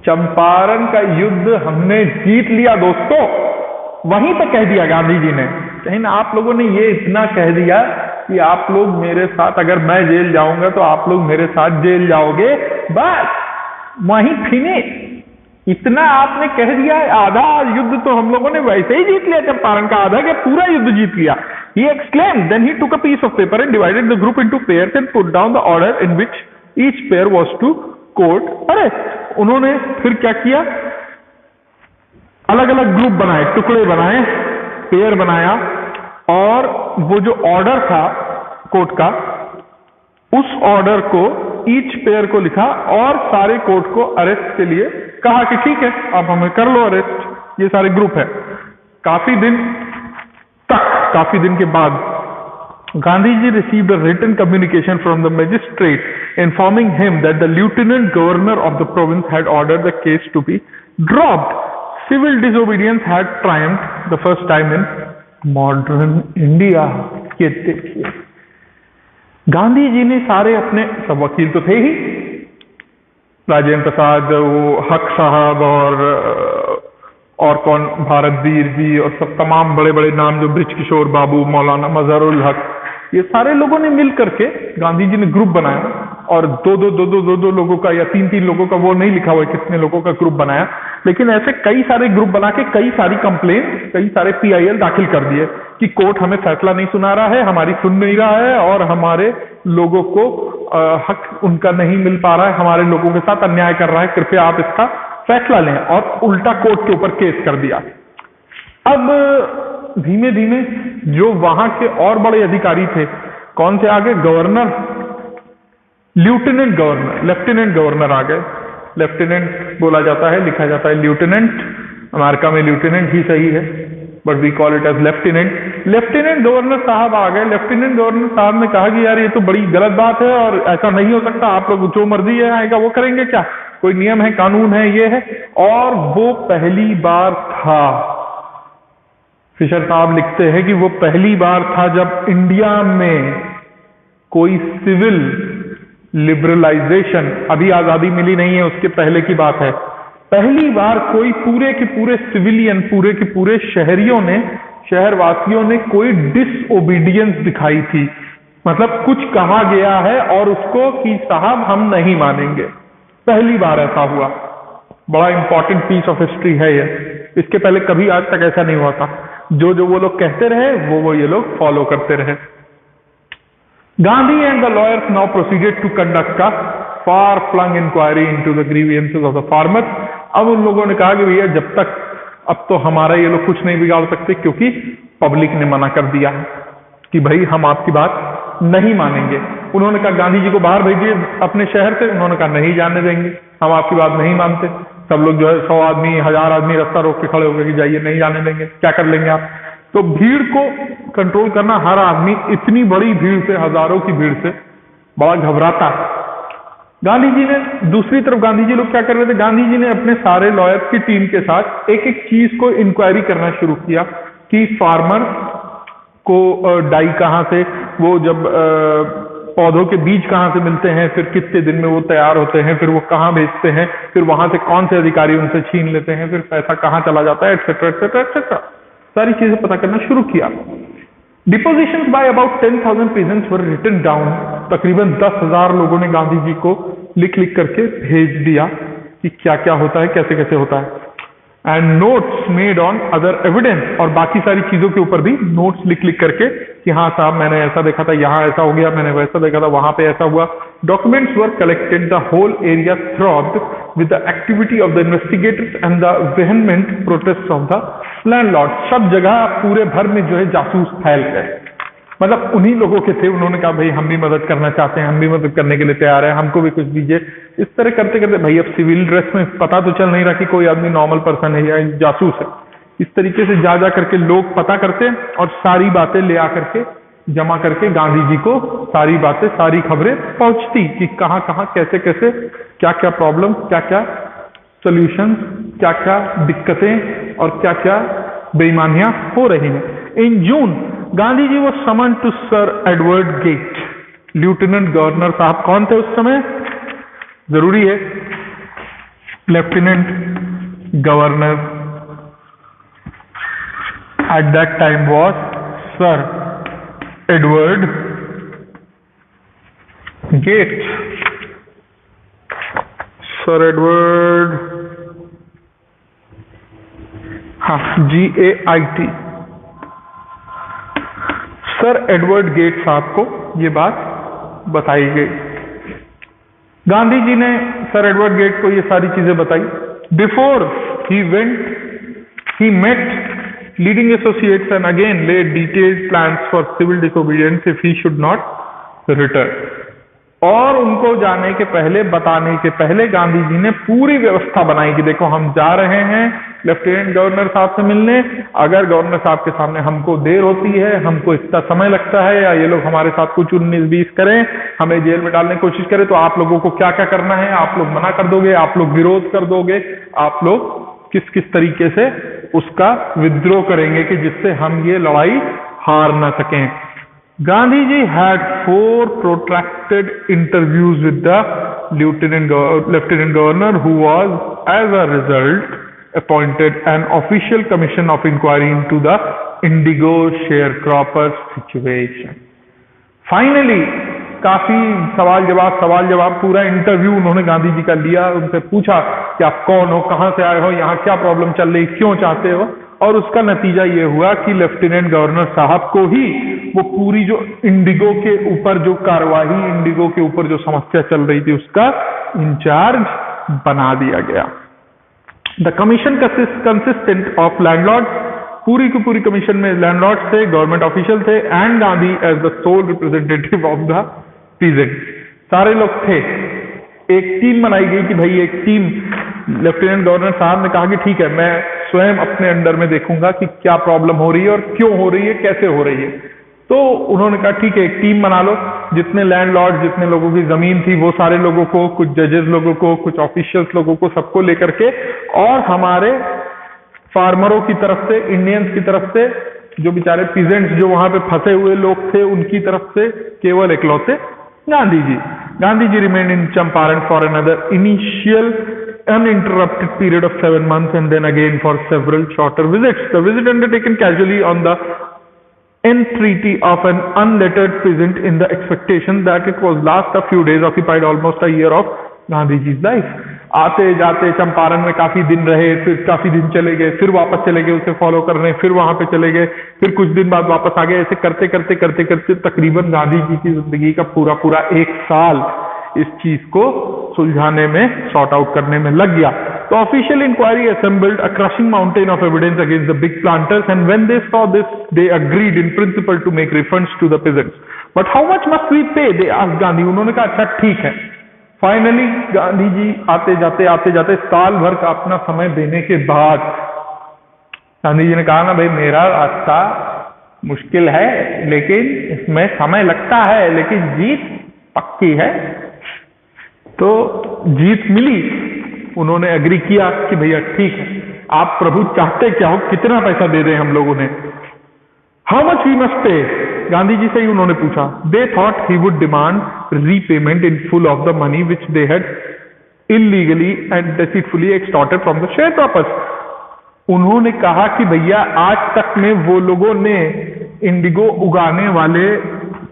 चंपारण का युद्ध हमने जीत लिया दोस्तों। वहीं पे कह दिया गांधी जी ने, कहीं ना आप लोगों ने ये इतना कह दिया कि आप लोग मेरे साथ, अगर मैं जेल जाऊंगा तो आप लोग मेरे साथ जेल जाओगे, बस वहीं फिनिश। इतना आपने कह दिया, आधा युद्ध तो हम लोगों ने वैसे ही जीत लिया, चंपारण का आधा क्या पूरा युद्ध जीत लिया। He exclaimed, then he took a piece of paper and divided the group into pairs and put down the order in which each pair was to quote arrest। उन्होंने फिर क्या किया, अलग अलग ग्रुप बनाए, टुकड़े बनाए, पेयर बनाया, और वो जो ऑर्डर था कोर्ट का, उस ऑर्डर को ईच पेयर को लिखा और सारे कोर्ट को अरेस्ट के लिए कहा कि ठीक है अब हमें कर लो अरेस्ट, ये सारे ग्रुप है। काफी दिन के बाद गांधी जी received a written communication from the magistrate informing him that the lieutenant governor of the province had ordered the case to be dropped. Civil disobedience had triumphed the first time in modern India। ये देखिए गांधी जी ने सारे अपने, सब वकील तो थे ही, राजेंद्र प्रसाद, वो हक साहब और कौन, भारतवीर जी, और सब तमाम बड़े बड़े नाम जो ब्रिज किशोर बाबू, मौलाना मजहरुल हक, ये सारे लोगों ने मिल करके गांधी जी ने ग्रुप बनाया, और दो लोगों का या तीन लोगों का, वो नहीं लिखा हुआ है कितने लोगों का ग्रुप बनाया, लेकिन ऐसे कई सारे ग्रुप बना के कई सारी कंप्लेन, कई सारे PIL दाखिल कर दिए कि कोर्ट हमें फैसला नहीं सुना रहा है, हमारी सुन नहीं रहा है, और हमारे लोगों को हक उनका नहीं मिल पा रहा है, हमारे लोगों के साथ अन्याय कर रहा है, कृपया आप इसका फैसला लें, और उल्टा कोर्ट के ऊपर केस कर दिया। अब धीमे धीमे जो वहां के और बड़े अधिकारी थे, कौन से आ गए, गवर्नर, लेफ्टिनेंट गवर्नर आ गए। लेफ्टिनेंट बोला जाता है, लिखा जाता है ल्यूटेनेंट, अमेरिका में ल्यूटेनेंट ही सही है, but we call it as lieutenant. Lieutenant governor साहब आ गए। लेफ्टिनेंट गवर्नर साहब ने कहा कि यार ये तो बड़ी गलत बात है और ऐसा नहीं हो सकता, आप लोग जो मर्जी है आएगा वो करेंगे क्या, कोई नियम है, कानून है, ये है। और वो पहली बार था, फिशर साहब लिखते हैं कि वो पहली बार था जब इंडिया में कोई सिविल लिबरलाइजेशन, अभी आजादी मिली नहीं है उसके पहले की बात है, पहली बार कोई पूरे के पूरे सिविलियन, पूरे के पूरे शहरियों ने, शहरवासियों ने कोई डिसओबीडियंस दिखाई थी। मतलब कुछ कहा गया है और उसको कि साहब हम नहीं मानेंगे, पहली बार ऐसा हुआ। बड़ा इंपॉर्टेंट पीस ऑफ हिस्ट्री है ये, इसके पहले कभी आज तक ऐसा नहीं हुआ था। जो जो वो लोग कहते रहे वो ये लोग फॉलो करते रहे। Gandhi and the lawyers now proceeded to conduct a far flung inquiry into the grievances of the farmers. अब उन लोगों ने कहा कि भैया जब तक, अब तो हमारा ये लोग कुछ नहीं बिगाड़ सकते क्योंकि पब्लिक ने मना कर दिया है कि भाई हम आपकी बात नहीं मानेंगे। उन्होंने कहा गांधी जी को बाहर भेजिए अपने शहर से, उन्होंने कहा नहीं जाने देंगे, हम आपकी बात नहीं मानते। सब लोग जो है 100 आदमी 1000 आदमी रास्ता रोक के खड़े हो गए कि जाइए, नहीं जाने देंगे, क्या कर लेंगे आप। तो भीड़ को कंट्रोल करना, हर आदमी इतनी बड़ी भीड़ से, हजारों की भीड़ से बड़ा घबराता। गांधी जी ने, दूसरी तरफ गांधी जी लोग क्या कर रहे थे, गांधी जी ने अपने सारे लॉयर्स की टीम के साथ एक एक चीज को इंक्वायरी करना शुरू किया कि फार्मर को डाई कहां से, वो जब पौधों के बीज कहाँ से मिलते हैं, फिर कितने दिन में वो तैयार होते हैं, फिर वो कहाँ बेचते हैं, फिर वहां से कौन से अधिकारी उनसे छीन लेते हैं, फिर पैसा कहाँ चला जाता है, एक्सेट्रा एक्सेट्रा एक्सेट्रा, सारी चीजें पता करना शुरू किया। Depositions by about 10,000 peasants were written down. तकरीबन 10,000 लोगों ने गांधी जी को लिख लिख करके भेज दिया कि क्या क्या होता है, कैसे कैसे होता है। And notes made on other evidence, और बाकी सारी चीजों के ऊपर भी नोट्स लिख लिख करके कि हाँ साहब मैंने ऐसा देखा था, यहाँ ऐसा हो गया, मैंने वैसा देखा था, वहां पे ऐसा हुआ। Documents were collected, the whole area throbbed with the activity of the investigators and the vehement protest of the landlord. सब जगह पूरे भर में जो है जासूस फैल गए, मतलब उन्हीं लोगों के थे। उन्होंने कहा भाई हम भी मदद करना चाहते हैं, हम भी मदद करने के लिए तैयार है, हमको भी कुछ दीजिए। इस तरह करते करते भाई अब सिविल ड्रेस में पता तो चल नहीं रहा कि कोई आदमी नॉर्मल पर्सन है या जासूस है। इस तरीके से जा जा करके लोग पता करते और सारी बातें ले आकर के जमा करके गांधी जी को सारी बातें, सारी खबरें पहुंचती कि कहाँ कहाँ कैसे कैसे, क्या क्या प्रॉब्लम, क्या क्या सोल्यूशन, क्या क्या दिक्कतें और क्या क्या बेईमानियां हो रही हैं। इन जून गांधी जी वो summon to Sir Edward Gait. Lieutenant governor साहब कौन थे उस समय, जरूरी है, lieutenant governor at that time was Sir Edward Gait. Sir Edward, हाँ, GAIT, सर एडवर्ड गेट साहब को ये बात बताई गई। गांधी जी ने सर एडवर्ड गेट को ये सारी चीजें बताई। Before he went he met leading associates and again laid detailed plans for civil disobedience if he should not return. और उनको जाने के पहले, बताने के पहले गांधी जी ने पूरी व्यवस्था बनाई कि देखो हम जा रहे हैं लेफ्टिनेंट गवर्नर साहब से मिलने, अगर गवर्नर साहब के सामने हमको देर होती है, हमको इतना समय लगता है, या ये लोग हमारे साथ कुछ 19-20 करें, हमें जेल में डालने की कोशिश करें, तो आप लोगों को क्या क्या करना है, आप लोग मना कर दोगे, आप लोग विरोध कर दोगे, आप लोग किस किस तरीके से उसका विद्रोह करेंगे कि जिससे हम ये लड़ाई हार ना सकें। Gandhi ji had 4 protracted interviews with the lieutenant governor, who was, as a result, appointed an official commission of inquiry into the indigo sharecroppers situation. Finally, काफी सवाल जवाब पूरा इंटरव्यू उन्होंने गांधी जी का लिया, उनसे पूछा कि आप कौन हो, कहां से आए हो, यहाँ क्या प्रॉब्लम चल रही, क्यों चाहते हो, और उसका नतीजा ये हुआ कि लेफ्टिनेंट गवर्नर साहब को ही वो पूरी जो इंडिगो के ऊपर जो कार्यवाही, इंडिगो के ऊपर जो समस्या चल रही थी, उसका इंचार्ज बना दिया गया। The commission consistent of landlord, पूरी की पूरी कमीशन में लैंडलॉर्ड थे, गवर्नमेंट ऑफिशियल थे, and Gandhi as the sole representative of the peasant, सारे लोग थे। एक टीम बनाई गई कि भाई एक टीम, लेफ्टिनेंट गवर्नर साहब ने कहा कि ठीक है, मैं स्वयं अपने अंडर में देखूंगा कि क्या प्रॉब्लम हो रही है और क्यों हो रही है, कैसे हो रही है। तो उन्होंने कहा ठीक है, एक टीम बना लो, जितने लैंडलॉर्ड, जितने लोगों की जमीन थी वो सारे लोगों को, कुछ जजेस लोगों को, कुछ ऑफिशियल्स लोगों को, सबको लेकर के, और हमारे फार्मरों की तरफ से, इंडियंस की तरफ से, जो बेचारे पीजेंट्स जो वहां पे फंसे हुए लोग थे, उनकी तरफ से केवल इकलौते Gandhi ji. Gandhi ji remained in Champaran for another initial uninterrupted period of 7 months and then again for several shorter visits. The visit undertaken casually on the entreaty of an unlettered peasant in the expectation that it was last a few days occupied almost a year of Gandhi ji life. आते जाते चंपारण में काफी दिन रहे, फिर काफी दिन चले गए, फिर वापस चले गए उसे फॉलो करने, फिर वहां पे चले गए, फिर कुछ दिन बाद वापस आ गए। ऐसे करते करते करते करते तकरीबन गांधी जी की जिंदगी का पूरा 1 साल इस चीज को सुलझाने में, सॉर्ट आउट करने में लग गया। तो official inquiry assembled a crushing mountain of evidence against the big planters and when they saw this they agreed in principle to make refunds to the peasants but how much must we pay, they asked Gandhi. उन्होंने कहा अच्छा ठीक है। Finally Gandhi ji आते जाते साल भर का अपना समय देने के बाद गांधी जी ने कहा ना भाई मेरा रास्ता मुश्किल है, लेकिन इसमें समय लगता है, लेकिन जीत पक्की है। तो जीत मिली, उन्होंने एग्री किया कि भैया ठीक है, आप प्रभु चाहते क्या हो, कितना पैसा दे दें हम लोगों ने, how much we must pay, Gandhi ji से ही उन्होंने पूछा। They thought he would demand repayment in full of the money which they had illegally and deceitfully extorted from the share croppers. उन्होंने कहा कि भैया आज तक में वो लोगों ने इंडिगो उगाने वाले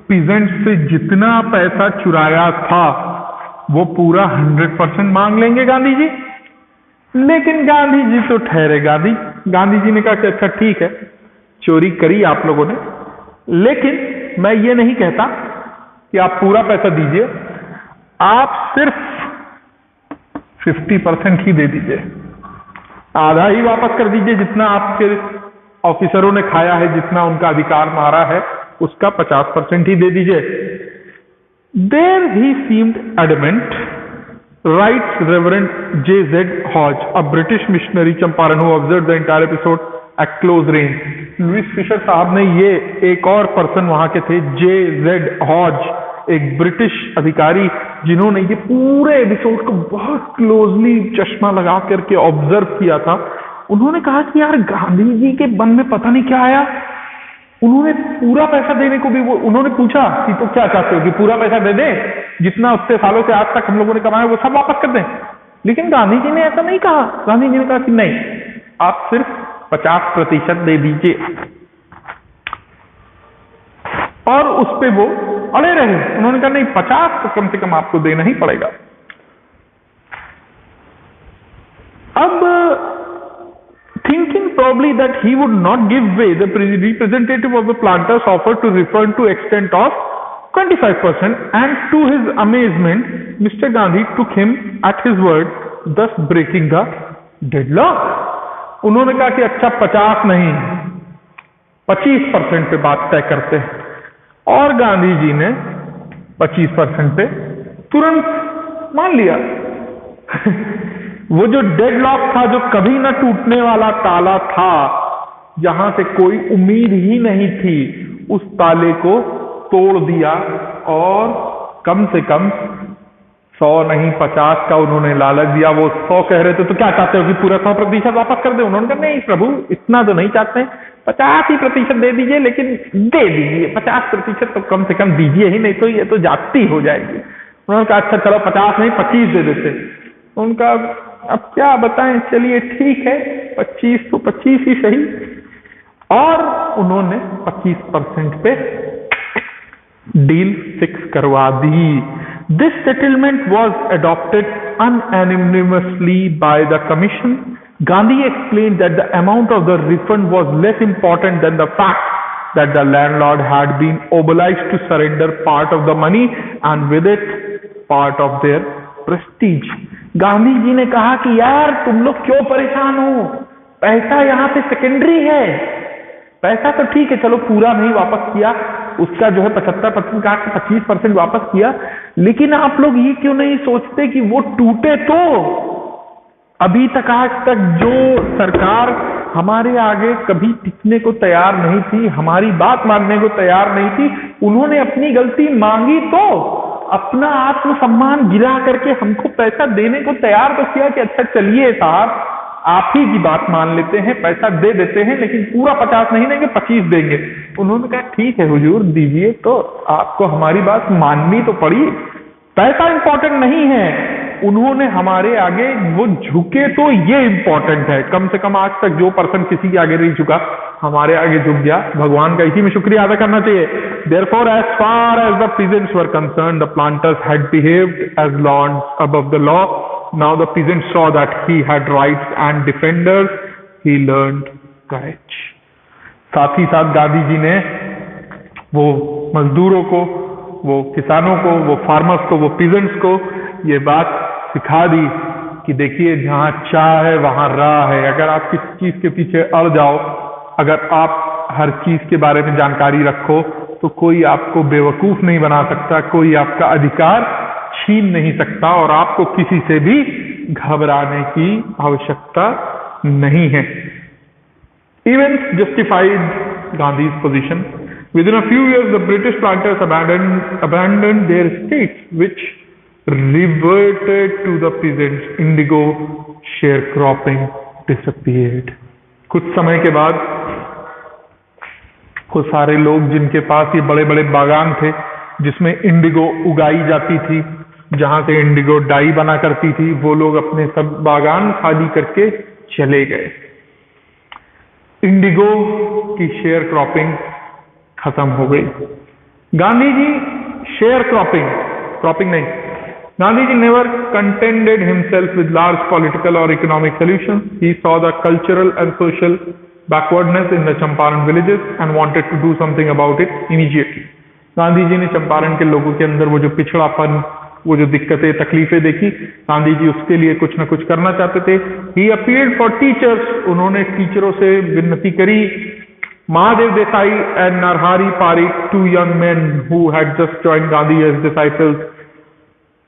पीजेंट से जितना पैसा चुराया था वो पूरा 100% मांग लेंगे गांधी जी। लेकिन गांधी जी तो ठहरे गांधी जी ने कहा कि अच्छा ठीक है, चोरी करी आप लोगों ने, लेकिन मैं ये नहीं कहता कि आप पूरा पैसा दीजिए, आप सिर्फ 50% ही दे दीजिए, आधा ही वापस कर दीजिए, जितना आपके ऑफिसरों ने खाया है, जितना उनका अधिकार मारा है, उसका 50% ही दे दीजिए। There he seemed adamant, writes Reverend J.Z. Hodge, a British missionary Champaran who observed the entire episode at close range. Louis Fischer साहब ने, ये एक और पर्सन वहां के थे, J.Z. Hodge, एक ब्रिटिश अधिकारी जिन्होंने ये पूरे एपिसोड को बहुत क्लोजली चश्मा लगा करके ऑब्जर्व किया था। उन्होंने कहा कि यार गांधी जी के मन में पता नहीं क्या आया, उन्होंने पूरा पैसा देने को भी उन्होंने पूछा कि तो क्या चाहते हो कि पूरा पैसा दे दें, जितना उससे सालों से आज तक हम लोगों ने कमाया वो सब वापस कर दें। लेकिन गांधी जी ने ऐसा नहीं कहा। गांधी जी ने कहा कि नहीं, आप सिर्फ 50% दे दीजिए, और उस पे वो अड़े रहे। उन्होंने कहा नहीं, 50 तो कम से कम आपको देना ही पड़ेगा। अब thinking probably that he would not give way, the representative of the planters offered to refund to extent of 25%, and to his amazement, Mr. Gandhi took him at his word, thus breaking the deadlock. उन्होंने कहा कि अच्छा 50 नहीं, 25% पे बात तय करते हैं, और गांधी जी ने 25% पे तुरंत मान लिया। वो जो डेडलॉक था, जो कभी ना टूटने वाला ताला था, जहां से कोई उम्मीद ही नहीं थी, उस ताले को तोड़ दिया, और कम से कम 100 नहीं 50 का उन्होंने लालच दिया। वो 100 कह रहे थे, तो क्या चाहते हो कि पूरा 100% वापस कर दे? उन्होंने कहा नहीं प्रभु, इतना तो नहीं चाहते, 50% दे दीजिए, लेकिन दे दीजिए 50% तो कम से कम दीजिए ही, नहीं तो ये तो जाती हो जाएगी। उन्होंने कहा अच्छा चलो 50 नहीं 25 दे देते। उनका अब क्या बताएं, चलिए ठीक है 25 तो 25 ही सही, और उन्होंने 25% पे डील फिक्स करवा दी। This settlement was adopted unanimously by the commission. Gandhi explained that the amount of the refund was less important than the fact that the landlord had been obliged to surrender part of the money and with it part of their prestige. Gandhi ji ने कहा कि यार तुम लोग क्यों परेशान हो, पैसा यहाँ पे सेकेंडरी है, पैसा तो ठीक है चलो पूरा नहीं वापस किया, उसका जो है 75% काट के 25% वापस किया, लेकिन आप लोग ये क्यों नहीं सोचते कि वो टूटे तो? अभी तक आज तक जो सरकार हमारे आगे कभी टिकने को तैयार नहीं थी, हमारी बात मानने को तैयार नहीं थी, उन्होंने अपनी गलती मांगी तो अपना आत्मसम्मान गिरा करके हमको पैसा देने को तैयार तो किया कि अच्छा चलिए साहब आप ही की बात मान लेते हैं, पैसा दे देते हैं, लेकिन पूरा 50 नहीं देंगे 25 देंगे। उन्होंने कहा ठीक है हुजूर दीजिए, तो आपको हमारी बात माननी तो पड़ी, पैसा इंपॉर्टेंट नहीं है। उन्होंने हमारे आगे वो झुके तो ये इंपॉर्टेंट है। कम से कम आज तक जो पर्सन किसी के आगे नहीं झुका, हमारे आगे झुक गया, भगवान का इसी में शुक्रिया अदा करना चाहिए। Therefore, as far as the peasants were concerned, the planters had behaved as lords above the law. Now the peasants saw that he had rights and defenders. He learned courage. साथ ही साथ गांधी जी ने वो मजदूरों को, वो किसानों को, वो फार्मर्स को, वो पीजेंट्स को ये बात सिखा दी कि देखिए जहां चाह है वहां राह है। अगर आप किसी चीज के पीछे अड़ जाओ, अगर आप हर चीज के बारे में जानकारी रखो, तो कोई आपको बेवकूफ नहीं बना सकता, कोई आपका अधिकार छीन नहीं सकता, और आपको किसी से भी घबराने की आवश्यकता नहीं है। Events justified Gandhi's position. Within a few years, the British planters abandoned their estates, which reverted to the peasants. Indigo sharecropping disappeared. कुछ समय के बाद वो सारे लोग जिनके पास ये बड़े बड़े बागान थे जिसमें इंडिगो उगाई जाती थी, जहां से इंडिगो डाई बना करती थी, वो लोग अपने सब बागान खाली करके चले गए। इंडिगो की शेयर क्रॉपिंग खत्म हो गई। गांधी जी शेयर क्रॉपिंग नहीं, Gandhi ji never contented himself with large political और economic solution. He saw the cultural and social backwardness in the Champaran villages and wanted to do something about it immediately. Gandhi ji ने चंपारण के लोगों के अंदर वो जो पिछड़ापन, वो जो दिक्कतें तकलीफें देखी, गांधी जी उसके लिए कुछ ना कुछ करना चाहते थे। ही अपील्ड फॉर टीचर्स, उन्होंने टीचरों से विनती करी। Mahadev Desai and Narhari Parikh, two young men who had just joined Gandhi as disciples.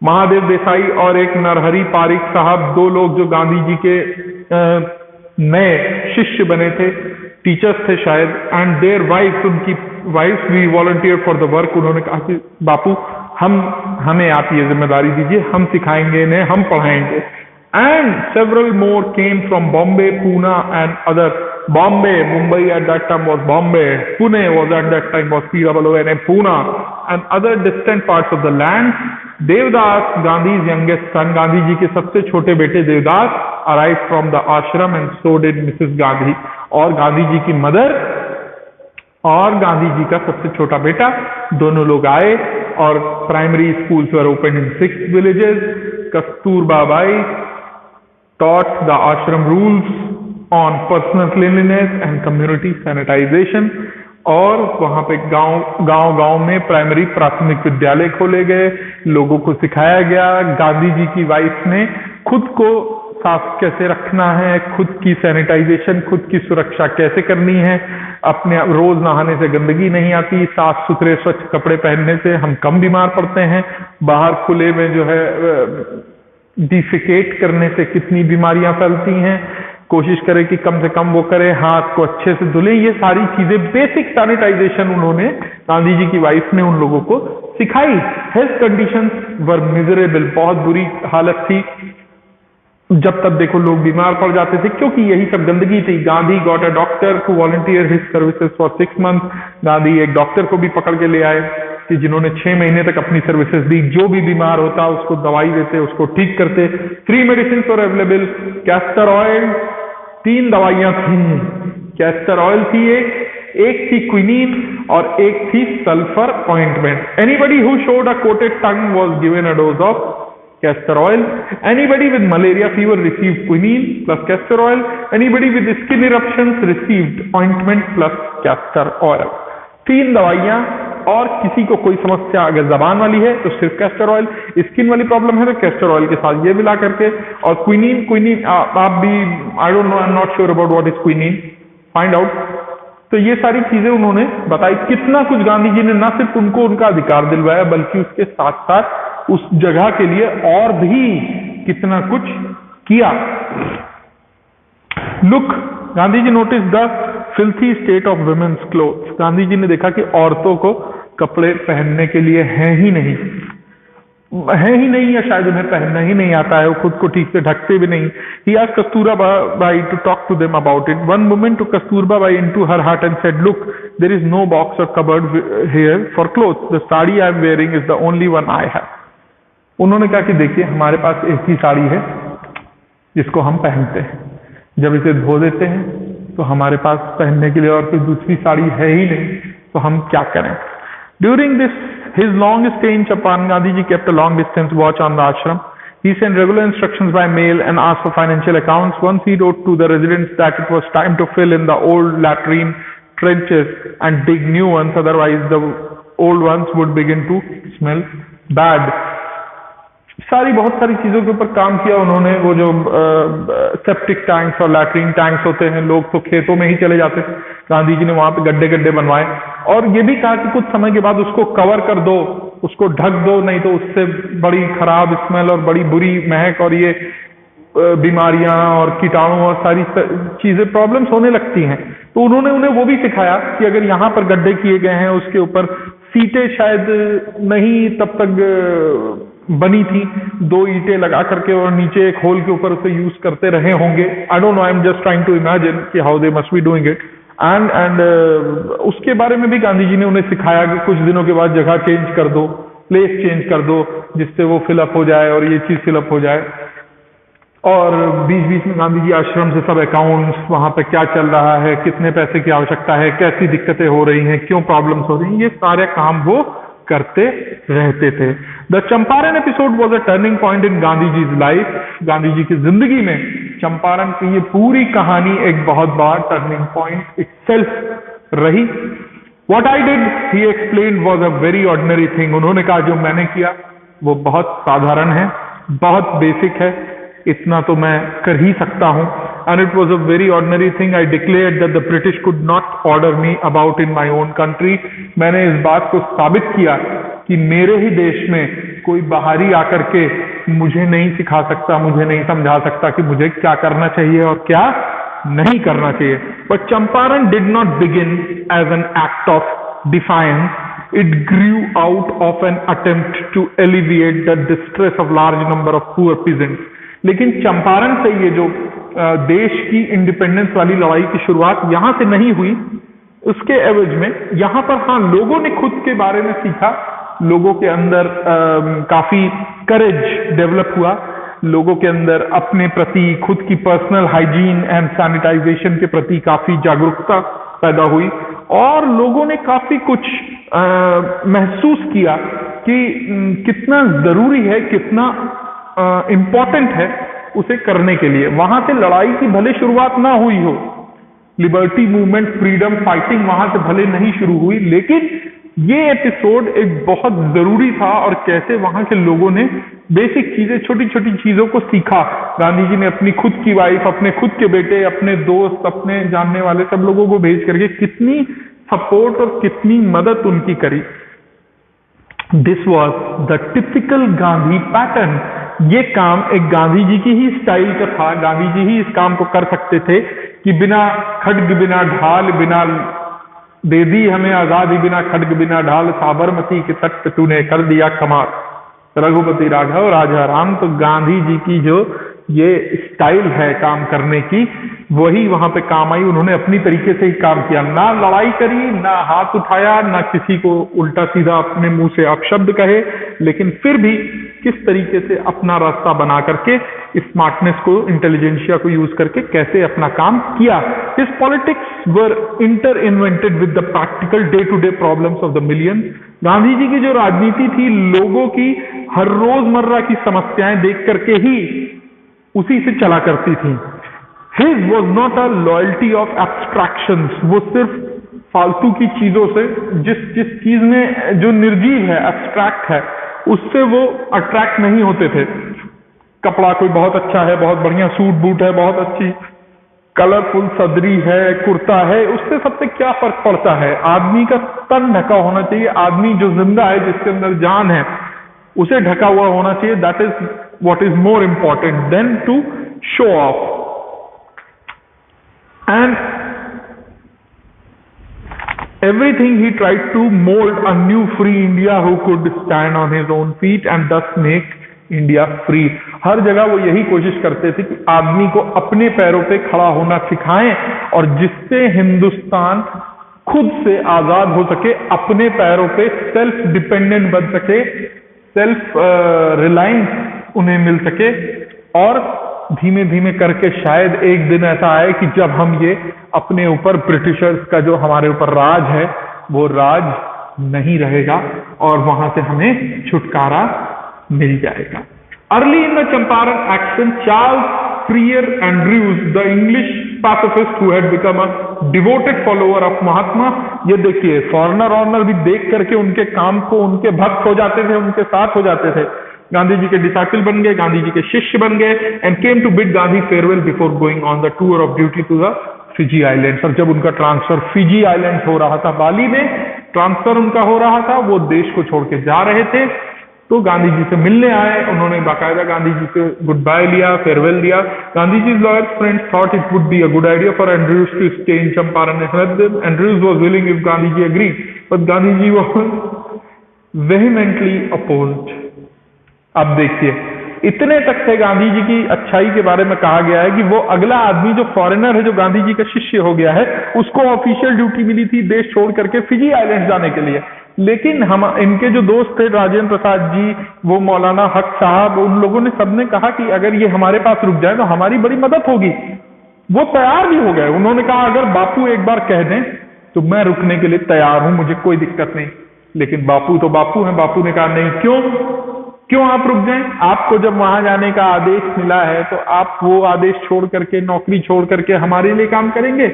Mahadev Desai और एक नरहरि पारिक साहब, दो लोग जो गांधी जी के नए शिष्य बने थे, टीचर्स थे शायद, एंड देयर वाइफ्स, उनकी वाइफ्स भी वॉलंटियर फॉर द वर्क। उन्होंने कहा कि बापू हमें आप ये जिम्मेदारी दीजिए, हम सिखाएंगे इन्हें, हम पढ़ाएंगे। And several more came from Bombay, Poona and other. Bombay, Mumbai at that time was Bombay, Pune was at that time was PWN, Pune and other distant parts of the land. Devdas, Gandhi's youngest son, Gandhi ji के सबसे छोटे बेटे Devdas, arrived from the ashram and so did Mrs. Gandhi. और गांधी जी की mother और गांधी जी का सबसे छोटा बेटा दोनों लोग आए और primary schools were open in 6 villages। Kasturba by taught the ashram rules on personal cleanliness and community sanitization। और वहां पे गांव में प्राइमरी प्राथमिक विद्यालय खोले गए, लोगों को सिखाया गया। गांधी जी की वाइफ ने खुद को साफ कैसे रखना है, खुद की सैनिटाइजेशन, खुद की सुरक्षा कैसे करनी है, अपने रोज नहाने से गंदगी नहीं आती, साफ सुथरे स्वच्छ कपड़े पहनने से हम कम बीमार पड़ते हैं, बाहर खुले में जो है डिफिकेट करने से कितनी बीमारियां फैलती हैं, कोशिश करें कि कम से कम वो करें, हाथ को अच्छे से धुलें। ये सारी चीजें, बेसिक सैनिटाइजेशन उन्होंने, गांधी जी की वाइफ ने उन लोगों को सिखाई। हेल्थ कंडीशंस वर मिजरेबल, बहुत बुरी हालत थी। जब तक देखो लोग बीमार पड़ जाते थे क्योंकि यही सब गंदगी थी। Gandhi got a doctor to volunteer his services for 6 months। Gandhi एक डॉक्टर को भी पकड़ के ले आए कि जिन्होंने 6 महीने तक अपनी सर्विसेज दी। जो भी बीमार होता उसको दवाई देते, उसको ठीक करते। 3 medicine for available. Castor oil, 3 दवाइयां थी। कैस्टर ऑयल थी एक थी क्विनीन और एक थी sulphur ointment. Anybody who showed a coated tongue was given a dose of castor oil. Anybody with malaria fever received quinine plus castor oil. Anybody with skin eruptions received ointment plus castor oil। 3 दवाइयां। और किसी को कोई समस्या अगर जबान वाली है तो सिर्फ कैस्टर ऑयल, स्किन वाली प्रॉब्लम है तो कैस्टर ऑयल के साथ ये मिला करके। और क्विनीन आप भी, आई don't know, I am not sure about what is quinine, find out. तो ये सारी चीजें उन्होंने बताई। कितना कुछ गांधी जी ने ना सिर्फ उनको उनका अधिकार दिलवाया बल्कि उसके साथ साथ उस जगह के लिए और भी कितना कुछ किया। Look, Gandhi ji noticed the filthy state of women's clothes. Gandhi ji ने देखा कि औरतों को कपड़े पहनने के लिए है ही नहीं, या शायद उन्हें पहनना ही नहीं आता है, वो खुद को ठीक से ढकते भी नहीं। He asked Kasturba Bai to talk to them about it। One woman took Kasturba Bai into her heart and said, "Look, there is no box or cupboard here for clothes. The sari I am wearing is the only one I have." उन्होंने कहा कि देखिए हमारे पास एक ही साड़ी है जिसको हम पहनते हैं, जब इसे धो देते हैं तो हमारे पास पहनने के लिए और कोई दूसरी साड़ी है ही नहीं, तो हम क्या करें। During his long stay in Champaran, Gandhi ji kept a long distance watch on the ashram. He sent regular instructions by mail and asked for financial accounts. Once he wrote to the residents that it was time to fill in the old latrine trenches and dig new ones, otherwise the old ones would begin to smell bad। बहुत सारी चीजों के ऊपर काम किया उन्होंने। वो जो सेप्टिक टैंक्स और लैट्रिन टैंक्स होते हैं, लोग तो खेतों में ही चले जाते थे, गांधी जी ने वहां पे गड्ढे गड्ढे बनवाए और ये भी कहा कि कुछ समय के बाद उसको कवर कर दो, उसको ढक दो, नहीं तो उससे बड़ी खराब स्मेल और बड़ी बुरी महक और ये बीमारियां और कीटाणु और सारी चीजें प्रॉब्लम्स होने लगती हैं। तो उन्होंने उन्हें वो भी सिखाया कि अगर यहाँ पर गड्ढे किए गए हैं, उसके ऊपर सीटें शायद नहीं तब तक बनी थी, 2 ईंटें लगा करके और नीचे एक होल के ऊपर उसे यूज करते रहे होंगे। I don't know, I am just trying to imagine कि how they must be doing it. And उसके बारे में भी गांधी जी ने उन्हें सिखाया कि कुछ दिनों के बाद जगह चेंज कर दो, प्लेस चेंज कर दो, जिससे वो फिलअप हो जाए और ये चीज फिलअप हो जाए। और बीच बीच में गांधी जी आश्रम से सब अकाउंट्स, वहां पे क्या चल रहा है, कितने पैसे की आवश्यकता है, कैसी दिक्कतें हो रही हैं, क्यों प्रॉब्लम्स हो रही हैं, ये सारे काम वो करते रहते थे। The Champaran episode was a turning point in Gandhi ji life. Gandhi ji की जिंदगी में चंपारण की ये पूरी कहानी एक बहुत बड़ा टर्निंग पॉइंट इटसेल्फ रही। What I did, he explained, was a very ordinary thing. उन्होंने कहा जो मैंने किया वो बहुत साधारण है, बहुत बेसिक है, इतना तो मैं कर ही सकता हूं। And it was a very ordinary thing. I declared that the British could not order me about in my own country. मैंने इस बात को साबित किया कि मेरे ही देश में कोई बाहरी आकर के मुझे नहीं सिखा सकता, मुझे नहीं समझा सकता कि मुझे क्या करना चाहिए और क्या नहीं करना चाहिए। But Champaran did not begin as an act of defiance. It grew out of an attempt to alleviate the distress of large number of poor peasants. लेकिन चंपारण से ये जो देश की इंडिपेंडेंस वाली लड़ाई की शुरुआत यहां से नहीं हुई, उसके एवज में यहां पर हाँ लोगों ने खुद के बारे में सीखा, लोगों के अंदर काफी करेज डेवलप हुआ, लोगों के अंदर अपने प्रति, खुद की पर्सनल हाइजीन एंड सैनिटाइजेशन के प्रति काफी जागरूकता पैदा हुई और लोगों ने काफी कुछ महसूस किया कि कितना जरूरी है, कितना इम्पोर्टेंट है उसे करने के लिए। वहां से लड़ाई की भले शुरुआत ना हुई हो, लिबर्टी मूवमेंट, फ्रीडम फाइटिंग वहां से भले नहीं शुरू हुई, लेकिन ये एपिसोड एक बहुत जरूरी था और कैसे वहां के लोगों ने बेसिक चीजें, छोटी छोटी चीजों को सीखा। गांधी जी ने अपनी खुद की वाइफ, अपने खुद के बेटे, अपने दोस्त, अपने जानने वाले सब लोगों को भेज करके कितनी सपोर्ट और कितनी मदद उनकी करी। This was the typical Gandhi pattern. ये काम एक गांधी जी की ही स्टाइल का था, गांधी जी ही इस काम को कर सकते थे कि बिना खड्ग, बिना ढाल, बिना दे दी हमें आजादी, बिना खड्ग बिना ढाल, साबरमती के तट पे तूने कर दिया कमाल, रघुपति राघव राजा राम। तो गांधी जी की जो ये स्टाइल है काम करने की, वही वहां पे काम आई। उन्होंने अपनी तरीके से ही काम किया, ना लड़ाई करी, ना हाथ उठाया, ना किसी को उल्टा सीधा अपने मुंह से अपशब्द कहे, लेकिन फिर भी किस तरीके से अपना रास्ता बना करके स्मार्टनेस को, इंटेलिजेंशिया को यूज करके कैसे अपना काम किया। His politics were inter invented with the practical day to day problems of the millions. Gandhi ji की जो राजनीति थी, लोगों की हर रोजमर्रा की समस्याएं देख करके ही उसी से चला करती थी। His was not a loyalty of abstractions. वो सिर्फ फालतू की चीजों से, जिस चीज में जो निर्जीव है, एब्स्ट्रैक्ट है, उससे वो अट्रैक्ट नहीं होते थे। कपड़ा कोई बहुत अच्छा है, बहुत बढ़िया सूट बूट है, बहुत अच्छी कलरफुल सदरी है, कुर्ता है, उससे सबसे क्या फर्क पड़ता है? आदमी का तन ढका होना चाहिए, आदमी जो जिंदा है, जिसके अंदर जान है, उसे ढका हुआ होना चाहिए। That is what is more important than to show off. And everything he tried to mold a new free India who could stand on his own feet and thus make India free. हर जगह वो यही कोशिश करते थे कि आदमी को अपने पैरों पे खड़ा होना सिखाएं और जिससे हिंदुस्तान खुद से आजाद हो सके, अपने पैरों पे सेल्फ डिपेंडेंट बन सके, सेल्फ रिलायंस उन्हें मिल सके और धीमे धीमे करके शायद एक दिन ऐसा आए कि जब हम ये अपने ऊपर ब्रिटिशर्स का जो हमारे ऊपर राज है वो राज नहीं रहेगा और वहां से हमें छुटकारा मिल जाएगा। Early in the Champaran action, Charles Freer Andrews, the English pacifist who had become a devoted follower of Mahatma. ये देखिए, फॉरेनर ऑर्नर भी देख करके उनके काम को, उनके भक्त हो जाते थे, उनके साथ हो जाते थे, गांधी जी के डिसाइपल बन गए, गांधी जी के शिष्य बन गए, and came to bid Gandhi farewell before going on the tour of duty to the Fiji islands. और जब उनका ट्रांसफर फिजी आइलैंड्स हो रहा था, बाली में ट्रांसफर उनका हो रहा था, वो देश को छोड़ के जा रहे थे, तो गांधी जी से मिलने आए। उन्होंने बाकायदा गांधी जी से गुड बाय लिया, फेयरवेल दिया। Gandhi ji loyal friends thought it would be a good idea for Andrews to stay in Champaran and help them. Andrews was willing if Gandhi ji agreed, but Gandhi ji was vehemently opposed. अब देखिए, इतने तक से गांधी जी की अच्छाई के बारे में कहा गया है कि वो अगला आदमी जो फॉरेनर है, जो गांधी जी का शिष्य हो गया है, उसको ऑफिशियल ड्यूटी मिली थी देश छोड़ करके फिजी आइलैंड जाने के लिए। लेकिन हम इनके जो दोस्त थे राजेंद्र प्रसाद जी, वो मौलाना हक साहब, उन लोगों ने सबने कहा कि अगर ये हमारे पास रुक जाए तो हमारी बड़ी मदद होगी। वो तैयार भी हो गए। उन्होंने कहा अगर बापू एक बार कह दें तो मैं रुकने के लिए तैयार हूं, मुझे कोई दिक्कत नहीं। लेकिन बापू तो बापू हैं। बापू ने कहा नहीं, क्यों आप रुक जाएं? आपको जब वहां जाने का आदेश मिला है तो आप वो आदेश छोड़ करके, नौकरी छोड़ करके हमारे लिए काम करेंगे?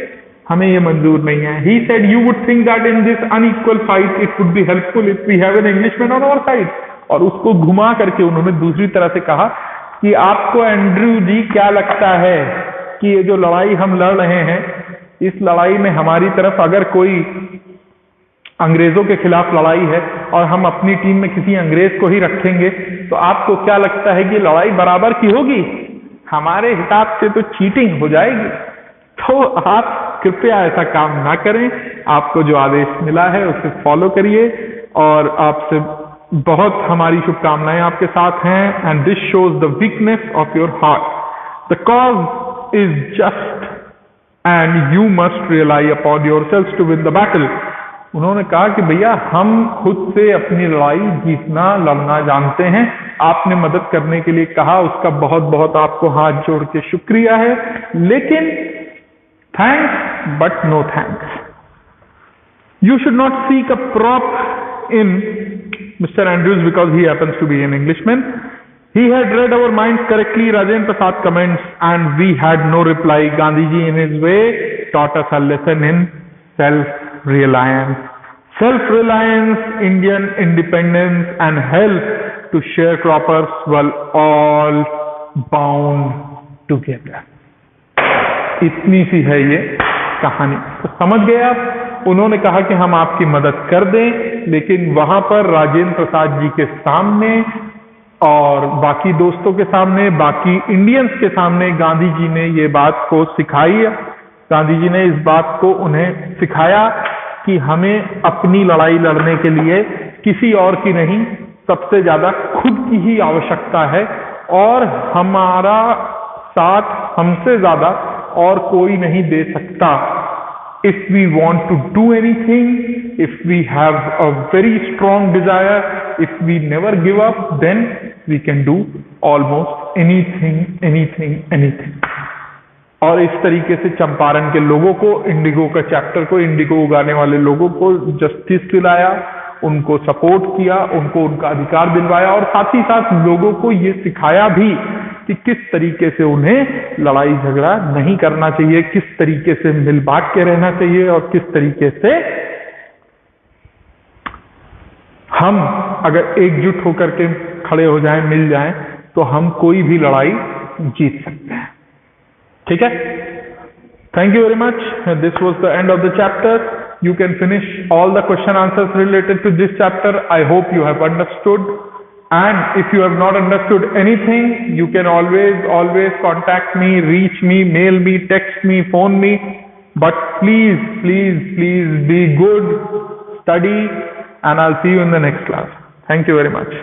हमें ये मंजूर नहीं है। He said you would think that in this unequal fight it would be helpful if we have an Englishman on our side। और उसको घुमा करके उन्होंने दूसरी तरह से कहा कि आपको एंड्रयू जी क्या लगता है कि ये जो लड़ाई हम लड़ रहे हैं, इस लड़ाई में हमारी तरफ अगर कोई अंग्रेजों के खिलाफ लड़ाई है और हम अपनी टीम में किसी अंग्रेज को ही रखेंगे, तो आपको क्या लगता है कि लड़ाई बराबर की होगी? हमारे हिसाब से तो चीटिंग हो जाएगी। तो आप कृपया ऐसा काम ना करें। आपको जो आदेश मिला है उसे फॉलो करिए और आपसे बहुत हमारी शुभकामनाएं आपके साथ हैं। And this shows the weakness of your heart. The cause is just and you must rely upon yourselves to win the battle. उन्होंने कहा कि भैया हम खुद से अपनी लड़ाई जीतना, लड़ना जानते हैं। आपने मदद करने के लिए कहा, उसका बहुत बहुत आपको हाथ जोड़ के शुक्रिया है, लेकिन thanks but no thanks। You should not seek a prop in Mr. Andrews because he happens to be an Englishman। He had read our minds correctly, Rajendra Prasad comments, and we had no reply। Gandhi ji in his way taught us a lesson in self-reliance। Self-reliance, Indian independence and help to sharecroppers were all bound together। इतनी सी है ये कहानी। तो समझ गए आप? उन्होंने कहा कि हम आपकी मदद कर दें, लेकिन वहां पर राजेंद्र प्रसाद जी के सामने और बाकी दोस्तों के सामने, बाकी इंडियंस के सामने गांधी जी ने ये बात को सिखाई। गांधी जी ने इस बात को उन्हें सिखाया कि हमें अपनी लड़ाई लड़ने के लिए किसी और की नहीं, सबसे ज्यादा खुद की ही आवश्यकता है, और हमारा साथ हमसे ज्यादा और कोई नहीं दे सकता। If we want to do anything, if we have a very strong desire, if we never give up, then we can do almost anything। और इस तरीके से चंपारण के लोगों को, इंडिगो का चैप्टर को, इंडिगो उगाने वाले लोगों को जस्टिस दिलाया, उनको सपोर्ट किया, उनको उनका अधिकार दिलवाया, और साथ ही साथ लोगों को ये सिखाया भी कि किस तरीके से उन्हें लड़ाई झगड़ा नहीं करना चाहिए, किस तरीके से मिल बांट के रहना चाहिए, और किस तरीके से हम अगर एकजुट होकर के खड़े हो जाएं, मिल जाएं, तो हम कोई भी लड़ाई जीत सकते हैं। ठीक है? Thank you very much. This was the end of the chapter. You can finish all the question answers related to this chapter। I hope you have understood। And if you have not understood anything, you can always contact me, reach me, mail me, text me, phone me। But please be good, study, and I'll see you in the next class। Thank you very much।